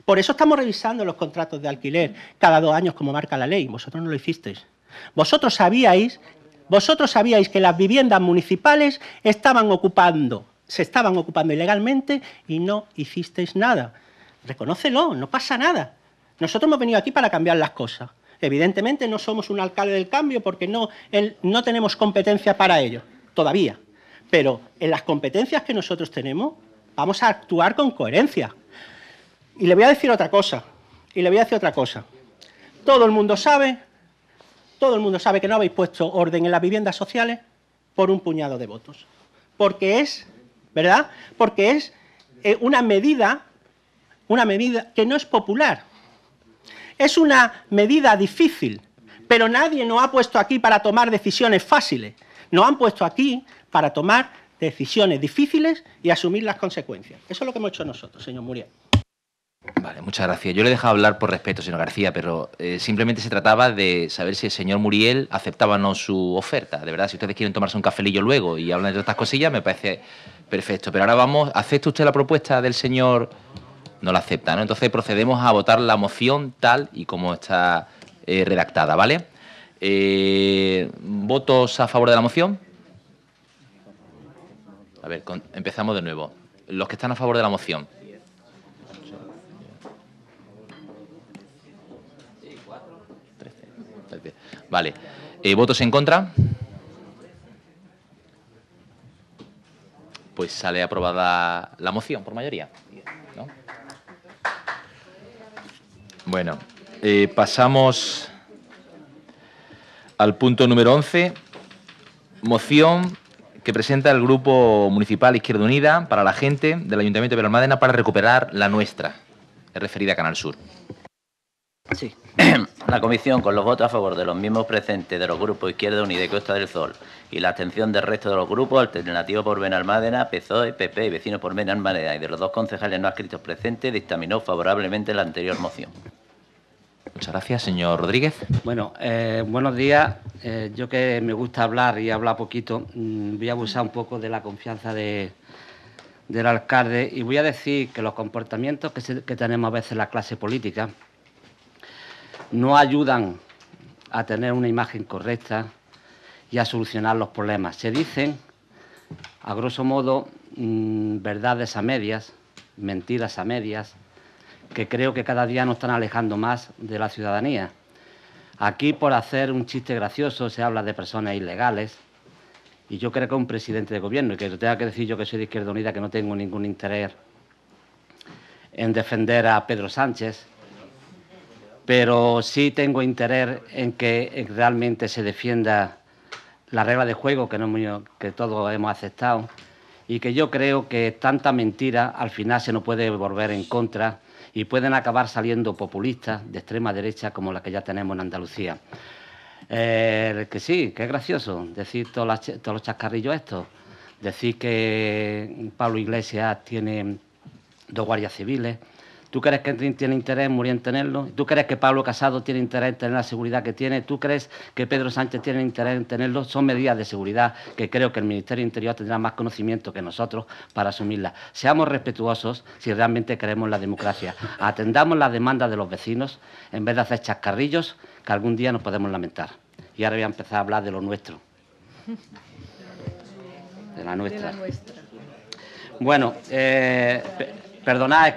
Por eso estamos revisando los contratos de alquiler cada 2 años como marca la ley. Vosotros no lo hicisteis. Vosotros sabíais que las viviendas municipales se estaban ocupando ilegalmente y no hicisteis nada. Reconócelo, no pasa nada. Nosotros hemos venido aquí para cambiar las cosas. Evidentemente no somos un alcalde del cambio porque no tenemos competencia para ello. Todavía, pero en las competencias que nosotros tenemos vamos a actuar con coherencia. Y le voy a decir otra cosa, Todo el mundo sabe que no habéis puesto orden en las viviendas sociales por un puñado de votos. Porque es, ¿verdad? Porque es una medida que no es popular. Es una medida difícil, pero nadie nos ha puesto aquí para tomar decisiones fáciles. Nos han puesto aquí para tomar decisiones difíciles y asumir las consecuencias. Eso es lo que hemos hecho nosotros, señor Muriel. Vale, muchas gracias. Yo le he dejado hablar por respeto, señor García, pero simplemente se trataba de saber si el señor Muriel aceptaba o no su oferta. De verdad, si ustedes quieren tomarse un cafelillo luego y hablan de estas cosillas, me parece perfecto. Pero ahora vamos, ¿acepta usted la propuesta del señor? No la acepta, ¿no? Entonces procedemos a votar la moción tal y como está redactada, ¿vale? ¿Votos a favor de la moción? A ver, empezamos de nuevo. Los que están a favor de la moción. Vale. ¿Votos en contra? Pues sale aprobada la moción por mayoría, ¿no? Bueno, pasamos al punto número 11, moción que presenta el Grupo Municipal Izquierda Unida para la gente del Ayuntamiento de Benalmádena para recuperar la nuestra, es referida a Canal Sur. Sí. La comisión, con los votos a favor de los miembros presentes de los grupos Izquierda Unida y Costa del Sol y la abstención del resto de los grupos, Alternativo por Benalmádena, PSOE, PP y Vecinos por Benalmádena, y de los 2 concejales no adscritos presentes, dictaminó favorablemente la anterior moción. Muchas gracias, señor Rodríguez. Bueno, buenos días. Yo que me gusta hablar y hablar poquito, voy a abusar un poco de la confianza del alcalde y voy a decir que los comportamientos que tenemos a veces en la clase política no ayudan a tener una imagen correcta y a solucionar los problemas. Se dicen, a grosso modo, verdades a medias, mentiras a medias, que creo que cada día nos están alejando más de la ciudadanía. Aquí, por hacer un chiste gracioso, se habla de personas ilegales, y yo creo que un presidente de gobierno, y que tenga que decir yo que soy de Izquierda Unida, que no tengo ningún interés en defender a Pedro Sánchez, pero sí tengo interés en que realmente se defienda la regla de juego que todos hemos aceptado, y que yo creo que tanta mentira al final se nos puede volver en contra y pueden acabar saliendo populistas de extrema derecha como la que ya tenemos en Andalucía. Que sí, que es gracioso decir todos los chascarrillos estos, decir que Pablo Iglesias tiene 2 guardias civiles. ¿Tú crees que tiene interés Muriel en tenerlo? ¿Tú crees que Pablo Casado tiene interés en tener la seguridad que tiene? ¿Tú crees que Pedro Sánchez tiene interés en tenerlo? Son medidas de seguridad que creo que el Ministerio de Interior tendrá más conocimiento que nosotros para asumirlas. Seamos respetuosos si realmente queremos la democracia. Atendamos las demandas de los vecinos en vez de hacer chascarrillos que algún día nos podemos lamentar. Y ahora voy a empezar a hablar de lo nuestro. De la nuestra. Bueno, perdonad,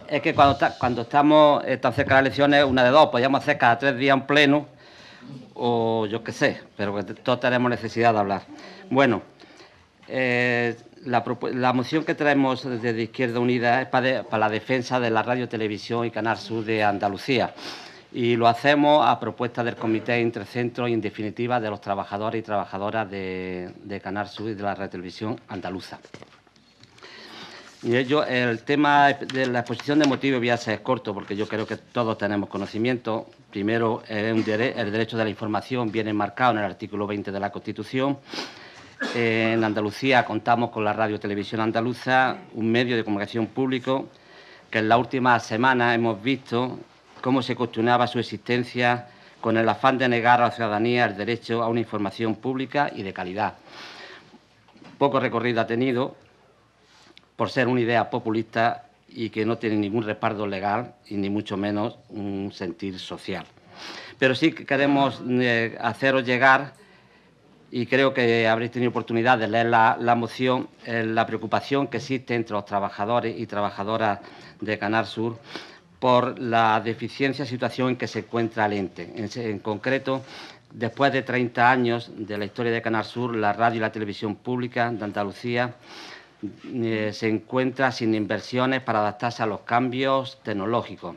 es que cuando estamos tan cerca de las elecciones, una de dos, podríamos hacer cada 3 días un pleno, o yo qué sé, pero que todos tenemos necesidad de hablar. Bueno, la moción que traemos desde Izquierda Unida es para la defensa de la radio, televisión y Canal Sur de Andalucía. Y lo hacemos a propuesta del Comité Intercentro y, en definitiva, de los trabajadores y trabajadoras de Canal Sur y de la radio televisión andaluza. Y el tema de la exposición de motivos voy a ser corto, porque yo creo que todos tenemos conocimiento. Primero, el derecho de la información viene marcado en el artículo 20 de la Constitución. En Andalucía contamos con la Radio Televisión Andaluza, un medio de comunicación público que en las últimas semanas hemos visto cómo se cuestionaba su existencia con el afán de negar a la ciudadanía el derecho a una información pública y de calidad. Poco recorrido ha tenido, por ser una idea populista y que no tiene ningún respaldo legal y ni mucho menos un sentir social. Pero sí que queremos haceros llegar, y creo que habréis tenido oportunidad de leer la moción, la preocupación que existe entre los trabajadores y trabajadoras de Canal Sur por la deficiencia situación en que se encuentra el ente. En concreto, después de 30 años de la historia de Canal Sur, la radio y la televisión pública de Andalucía se encuentra sin inversiones para adaptarse a los cambios tecnológicos,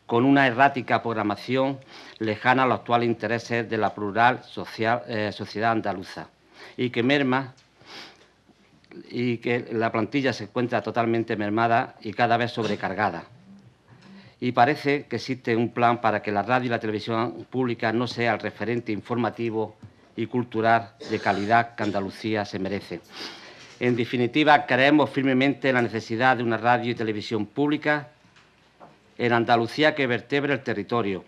con una errática programación lejana a los actuales intereses de la plural sociedad andaluza, y que merma, y que la plantilla se encuentra totalmente mermada y cada vez sobrecargada. Y parece que existe un plan para que la radio y la televisión pública no sea el referente informativo y cultural de calidad que Andalucía se merece. En definitiva, creemos firmemente en la necesidad de una radio y televisión pública en Andalucía que vertebre el territorio,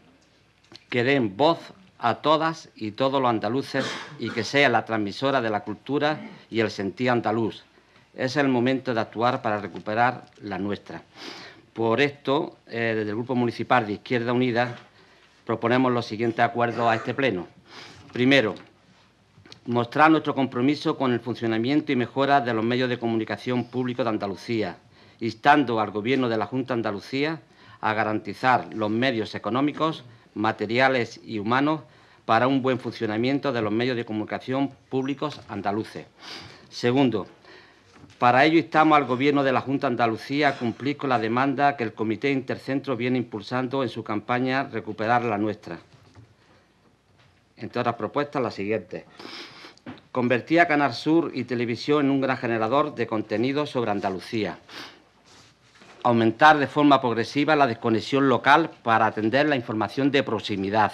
que den voz a todas y todos los andaluces y que sea la transmisora de la cultura y el sentir andaluz. Es el momento de actuar para recuperar la nuestra. Por esto, desde el Grupo Municipal de Izquierda Unida, proponemos los siguientes acuerdos a este pleno. Primero, mostrar nuestro compromiso con el funcionamiento y mejora de los medios de comunicación públicos de Andalucía, instando al Gobierno de la Junta de Andalucía a garantizar los medios económicos, materiales y humanos para un buen funcionamiento de los medios de comunicación públicos andaluces. Segundo, para ello instamos al Gobierno de la Junta de Andalucía a cumplir con la demanda que el Comité Intercentro viene impulsando en su campaña Recuperar la Nuestra. Entre otras propuestas, las siguientes. Convertir a Canal Sur y Televisión en un gran generador de contenidos sobre Andalucía. Aumentar de forma progresiva la desconexión local para atender la información de proximidad.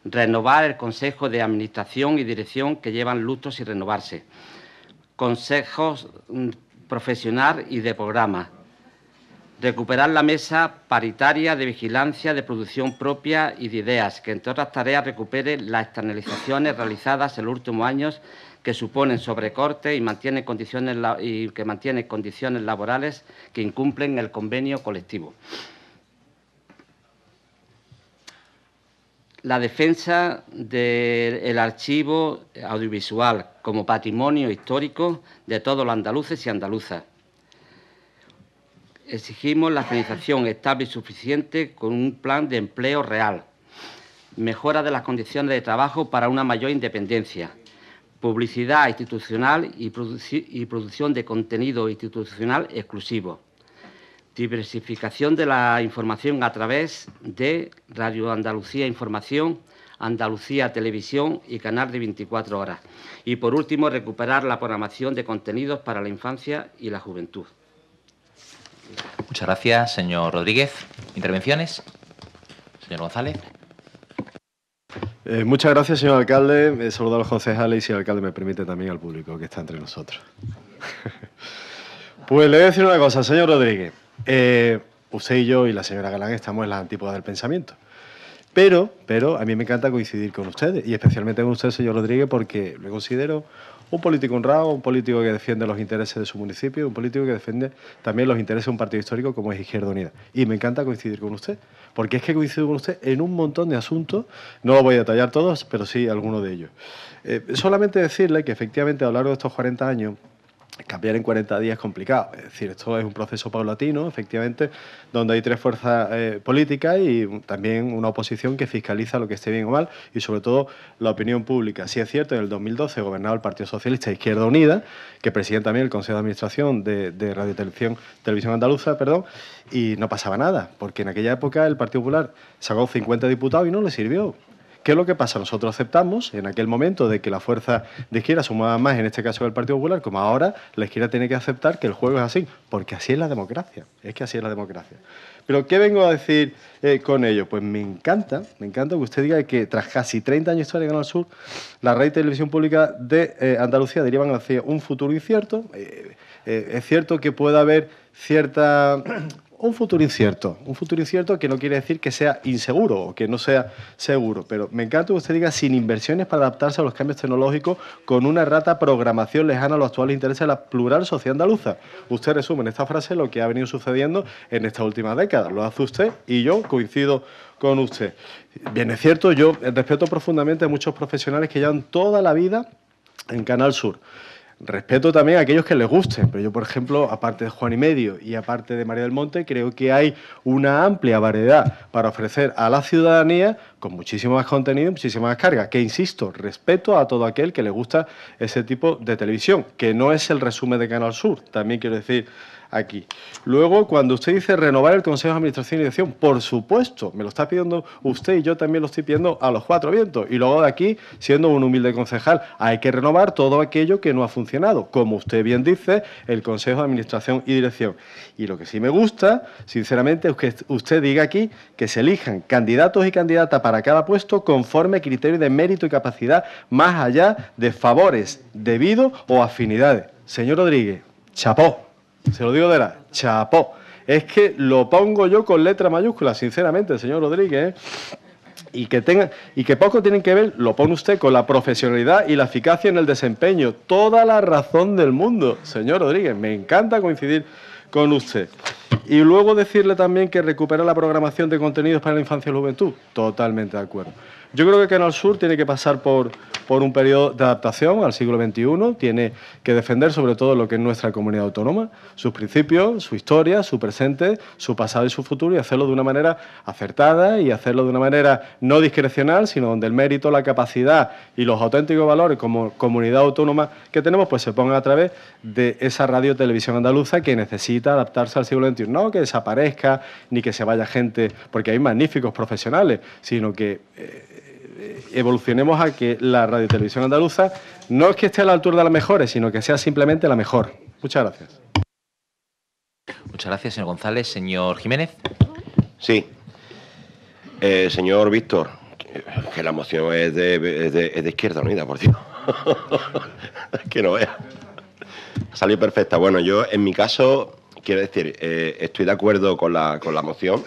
Renovar el Consejo de Administración y Dirección que llevan lustros sin renovarse. Consejos profesional y de programa. Recuperar la mesa paritaria de vigilancia de producción propia y de ideas, que entre otras tareas recupere las externalizaciones realizadas en los últimos años que suponen sobrecortes y mantienen condiciones laborales que incumplen el convenio colectivo. la defensa del archivo audiovisual como patrimonio histórico de todos los andaluces y andaluzas. Exigimos la financiación estable y suficiente con un plan de empleo real, mejora de las condiciones de trabajo para una mayor independencia, publicidad institucional y producción de contenido institucional exclusivo, diversificación de la información a través de Radio Andalucía Información, Andalucía Televisión y Canal de 24 horas. Y, por último, recuperar la programación de contenidos para la infancia y la juventud. Muchas gracias, señor Rodríguez. ¿Intervenciones? Señor González. Muchas gracias, señor alcalde. Saludo a los concejales y, si el alcalde me permite, también al público que está entre nosotros. Pues le voy a decir una cosa, señor Rodríguez. Usted y yo y la señora Galán estamos en las antípodas del pensamiento. Pero a mí me encanta coincidir con ustedes, y especialmente con usted, señor Rodríguez, porque lo considero un político honrado, un político que defiende los intereses de su municipio, un político que defiende también los intereses de un partido histórico como es Izquierda Unida. Y me encanta coincidir con usted, porque es que coincido con usted en un montón de asuntos, no los voy a detallar todos, pero sí algunos de ellos. Solamente decirle que efectivamente a lo largo de estos 40 años, cambiar en 40 días es complicado. Es decir, esto es un proceso paulatino, efectivamente, donde hay tres fuerzas políticas y también una oposición que fiscaliza lo que esté bien o mal y, sobre todo, la opinión pública. Sí es cierto, en el 2012 gobernaba el Partido Socialista Izquierda Unida, que presidía también el Consejo de Administración de Radio Televisión Andaluza, y no pasaba nada, porque en aquella época el Partido Popular sacó 50 diputados y no le sirvió. ¿Qué es lo que pasa? Nosotros aceptamos en aquel momento de que la fuerza de izquierda sumaba más, en este caso del Partido Popular, como ahora la izquierda tiene que aceptar que el juego es así, porque así es la democracia, es que así es la democracia. Pero ¿qué vengo a decir con ello? Pues me encanta que usted diga que tras casi 30 años de historia en Canal Sur, la radio y televisión pública de Andalucía derivan hacia un futuro incierto. Es cierto que puede haber un futuro incierto que no quiere decir que sea inseguro o que no sea seguro, pero me encanta que usted diga sin inversiones para adaptarse a los cambios tecnológicos, con una errata programación lejana a los actuales intereses de la plural sociedad andaluza. Usted resume en esta frase lo que ha venido sucediendo en esta última década. Lo hace usted y yo coincido con usted. Bien, es cierto, yo respeto profundamente a muchos profesionales que llevan toda la vida en Canal Sur. Respeto también a aquellos que les gusten, pero yo, por ejemplo, aparte de Juan y Medio y aparte de María del Monte, creo que hay una amplia variedad para ofrecer a la ciudadanía con muchísimo más contenido y muchísima más carga. Que, insisto, respeto a todo aquel que le gusta ese tipo de televisión, que no es el resumen de Canal Sur, también quiero decir aquí. Luego, cuando usted dice renovar el Consejo de Administración y Dirección, por supuesto, me lo está pidiendo usted y yo también lo estoy pidiendo a los cuatro vientos. Y luego de aquí, siendo un humilde concejal, hay que renovar todo aquello que no ha funcionado. Como usted bien dice, el Consejo de Administración y Dirección. Y lo que sí me gusta, sinceramente, es que usted diga aquí que se elijan candidatos y candidatas para cada puesto conforme criterio de mérito y capacidad, más allá de favores debidos o afinidades. Señor Rodríguez, chapó. Se lo digo de la chapó. Es que lo pongo yo con letra mayúscula, sinceramente, señor Rodríguez. Y que poco tienen que ver, lo pone usted, con la profesionalidad y la eficacia en el desempeño. Toda la razón del mundo, señor Rodríguez. Me encanta coincidir con usted. Y luego decirle también que recupera la programación de contenidos para la infancia y la juventud. Totalmente de acuerdo. Yo creo que Canal Sur tiene que pasar por un periodo de adaptación al siglo XXI, tiene que defender sobre todo lo que es nuestra comunidad autónoma, sus principios, su historia, su presente, su pasado y su futuro, y hacerlo de una manera acertada y hacerlo de una manera no discrecional, sino donde el mérito, la capacidad y los auténticos valores como comunidad autónoma que tenemos, pues se pongan a través de esa radio televisión andaluza que necesita adaptarse al siglo XXI. No que desaparezca ni que se vaya gente, porque hay magníficos profesionales, sino que evolucionemos a que la radio televisión andaluza no es que esté a la altura de las mejores, sino que sea simplemente la mejor. Muchas gracias. Muchas gracias, señor González. Señor Jiménez. Sí. Señor Víctor, que la moción es de Izquierda Unida, por Dios. Que no vea. Salió perfecta. Bueno, yo en mi caso, quiero decir, estoy de acuerdo con la moción.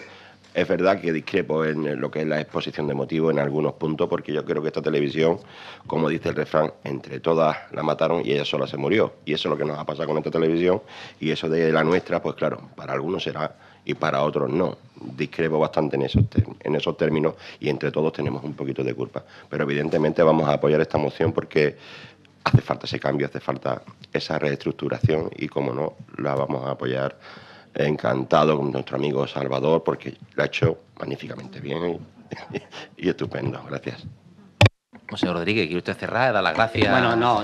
Es verdad que discrepo en lo que es la exposición de motivos en algunos puntos, porque yo creo que esta televisión, como dice el refrán, entre todas la mataron y ella sola se murió. Y eso es lo que nos ha pasado con esta televisión, y eso de la nuestra, pues claro, para algunos será y para otros no. Discrepo bastante en esos términos y entre todos tenemos un poquito de culpa. Pero evidentemente vamos a apoyar esta moción porque hace falta ese cambio, hace falta esa reestructuración y, como no, la vamos a apoyar encantado con nuestro amigo Salvador porque lo ha hecho magníficamente bien y estupendo. Gracias. Señor Rodríguez, ¿quiere usted cerrar? Dar las gracias. Bueno, no.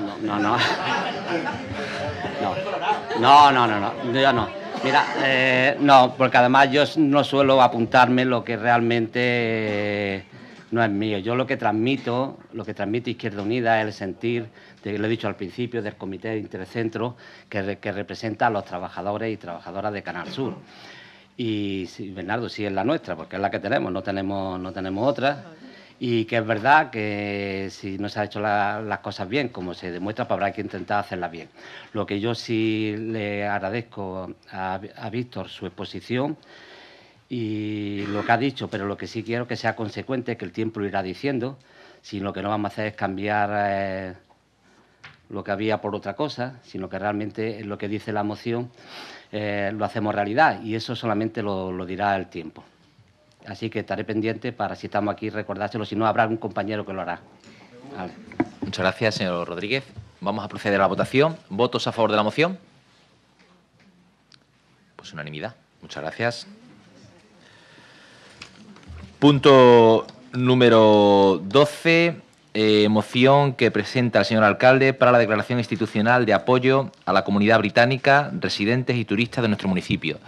Yo no. Mira, no, porque además yo no suelo apuntarme lo que realmente no es mío. Yo lo que transmito Izquierda Unida es el sentir, lo he dicho al principio, del Comité de Intercentro que representa a los trabajadores y trabajadoras de Canal Sur. Y sí, Bernardo, sí es la nuestra, porque es la que tenemos, no tenemos otra. Y que es verdad que si no se han hecho las cosas bien, como se demuestra, pues habrá que intentar hacerlas bien. Lo que yo sí le agradezco a Víctor su exposición y lo que ha dicho, pero lo que sí quiero que sea consecuente, que el tiempo lo irá diciendo, si lo que no vamos a hacer es cambiar lo que había por otra cosa, sino que realmente lo que dice la moción lo hacemos realidad y eso solamente lo dirá el tiempo. Así que estaré pendiente para, si estamos aquí, recordárselo. Si no, habrá algún compañero que lo hará. Vale. Muchas gracias, señor Rodríguez. Vamos a proceder a la votación. ¿Votos a favor de la moción? Pues unanimidad. Muchas gracias. Punto número 12. Moción que presenta el señor alcalde para la declaración institucional de apoyo a la comunidad británica, residentes y turistas de nuestro municipio.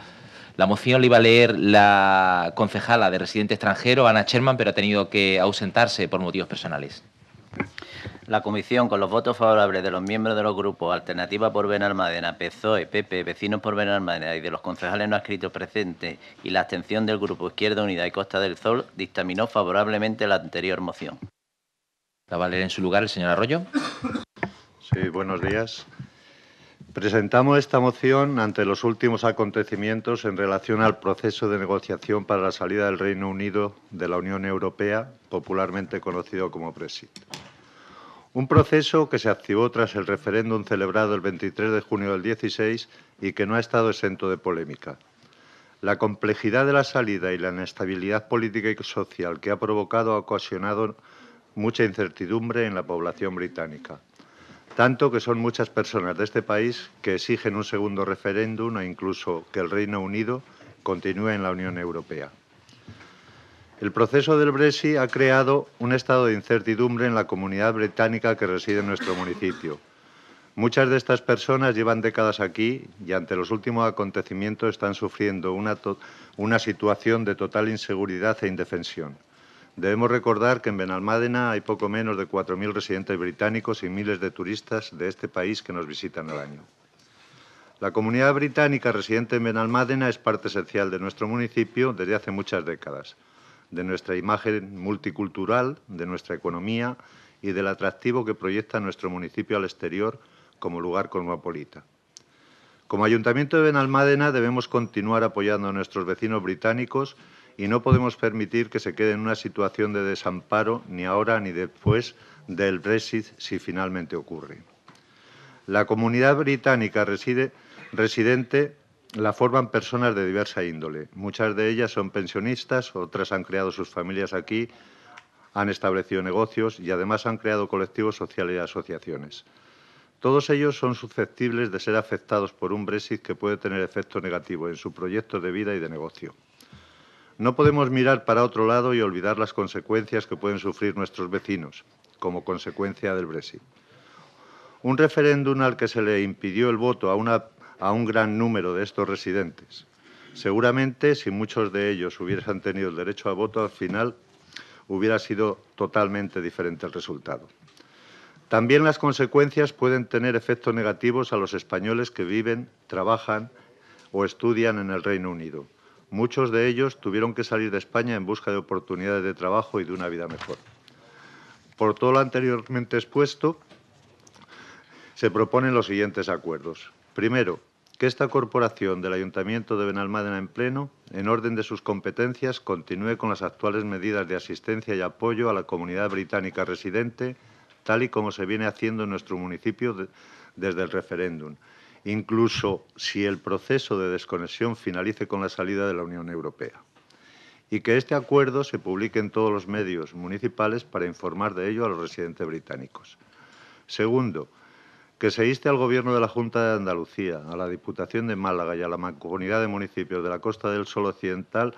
La moción la iba a leer la concejala de Residente Extranjero, Ana Sherman, pero ha tenido que ausentarse por motivos personales. La comisión, con los votos favorables de los miembros de los grupos Alternativa por Benalmádena, PSOE, PP, Vecinos por Benalmádena y de los concejales no adscritos presentes y la abstención del Grupo Izquierda Unida y Costa del Sol, dictaminó favorablemente la anterior moción. La va a leer en su lugar el señor Arroyo. Sí, buenos días. Presentamos esta moción ante los últimos acontecimientos en relación al proceso de negociación para la salida del Reino Unido de la Unión Europea, popularmente conocido como Brexit. Un proceso que se activó tras el referéndum celebrado el 23 de junio del 16 y que no ha estado exento de polémica. La complejidad de la salida y la inestabilidad política y social que ha provocado ha ocasionado mucha incertidumbre en la población británica. Tanto que son muchas personas de este país que exigen un segundo referéndum e incluso que el Reino Unido continúe en la Unión Europea. El proceso del Brexit ha creado un estado de incertidumbre en la comunidad británica que reside en nuestro municipio. Muchas de estas personas llevan décadas aquí y ante los últimos acontecimientos están sufriendo una situación de total inseguridad e indefensión. Debemos recordar que en Benalmádena hay poco menos de 4.000 residentes británicos y miles de turistas de este país que nos visitan al año. La comunidad británica residente en Benalmádena es parte esencial de nuestro municipio desde hace muchas décadas, de nuestra imagen multicultural, de nuestra economía y del atractivo que proyecta nuestro municipio al exterior como lugar cosmopolita. Como Ayuntamiento de Benalmádena debemos continuar apoyando a nuestros vecinos británicos y no podemos permitir que se quede en una situación de desamparo ni ahora ni después del Brexit si finalmente ocurre. La comunidad británica residente la forman personas de diversa índole. Muchas de ellas son pensionistas, otras han creado sus familias aquí, han establecido negocios y además han creado colectivos sociales y asociaciones. Todos ellos son susceptibles de ser afectados por un Brexit que puede tener efectos negativos en su proyecto de vida y de negocio. No podemos mirar para otro lado y olvidar las consecuencias que pueden sufrir nuestros vecinos como consecuencia del Brexit. Un referéndum al que se le impidió el voto a un gran número de estos residentes. Seguramente, si muchos de ellos hubiesen tenido el derecho a voto, al final hubiera sido totalmente diferente el resultado. También las consecuencias pueden tener efectos negativos a los españoles que viven, trabajan o estudian en el Reino Unido. Muchos de ellos tuvieron que salir de España en busca de oportunidades de trabajo y de una vida mejor. Por todo lo anteriormente expuesto, se proponen los siguientes acuerdos. Primero, que esta corporación del Ayuntamiento de Benalmádena en pleno, en orden de sus competencias, continúe con las actuales medidas de asistencia y apoyo a la comunidad británica residente, tal y como se viene haciendo en nuestro municipio desde el referéndum, incluso si el proceso de desconexión finalice con la salida de la Unión Europea. Y que este acuerdo se publique en todos los medios municipales para informar de ello a los residentes británicos. Segundo, que se inste al Gobierno de la Junta de Andalucía, a la Diputación de Málaga y a la Mancomunidad de Municipios de la Costa del Sol Occidental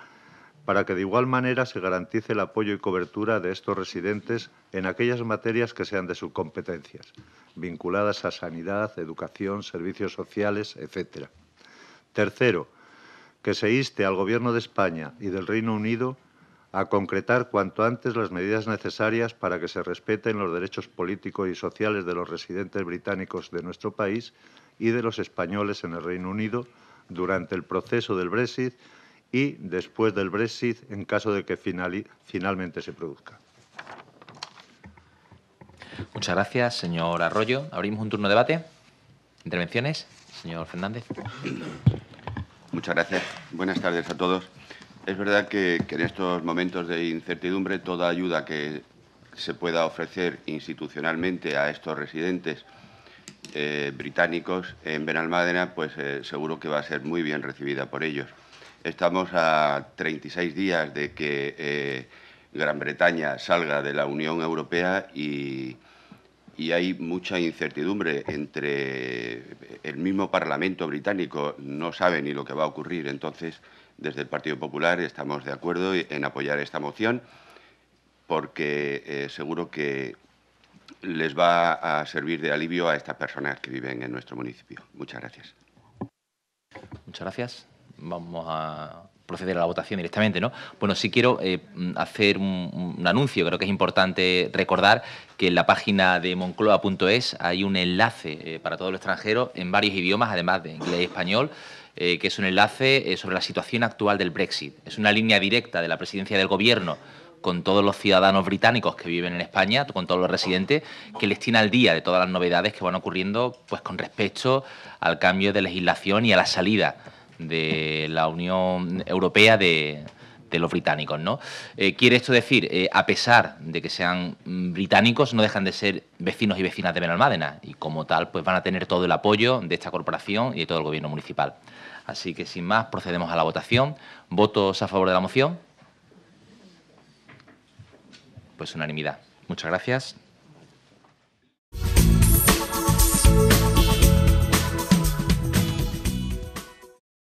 para que de igual manera se garantice el apoyo y cobertura de estos residentes en aquellas materias que sean de sus competencias, vinculadas a sanidad, educación, servicios sociales, etc. Tercero, que se inste al Gobierno de España y del Reino Unido a concretar cuanto antes las medidas necesarias para que se respeten los derechos políticos y sociales de los residentes británicos de nuestro país y de los españoles en el Reino Unido durante el proceso del Brexit y después del Brexit en caso de que finalmente se produzca. Muchas gracias, señor Arroyo. Abrimos un turno de debate. ¿Intervenciones? Señor Fernández. Muchas gracias. Buenas tardes a todos. Es verdad que en estos momentos de incertidumbre toda ayuda que se pueda ofrecer institucionalmente a estos residentes británicos en Benalmádena, pues seguro que va a ser muy bien recibida por ellos. Estamos a 36 días de que Gran Bretaña salga de la Unión Europea y hay mucha incertidumbre entre el mismo Parlamento británico, no sabe ni lo que va a ocurrir. Entonces, desde el Partido Popular estamos de acuerdo en apoyar esta moción porque seguro que les va a servir de alivio a estas personas que viven en nuestro municipio. Muchas gracias. Muchas gracias. Vamos a proceder a la votación directamente, ¿no? Bueno, sí quiero hacer un anuncio. Creo que es importante recordar que en la página de moncloa.es hay un enlace para todo el extranjero en varios idiomas, además de inglés y español, que es un enlace sobre la situación actual del Brexit. Es una línea directa de la presidencia del Gobierno con todos los ciudadanos británicos que viven en España, con todos los residentes, que les tiene al día de todas las novedades que van ocurriendo pues con respecto al cambio de legislación y a la salida de la Unión Europea de los británicos, ¿no? Quiere esto decir, a pesar de que sean británicos, no dejan de ser vecinos y vecinas de Benalmádena y como tal pues van a tener todo el apoyo de esta corporación y de todo el Gobierno municipal. Así que sin más procedemos a la votación. ¿Votos a favor de la moción? Pues unanimidad. Muchas gracias.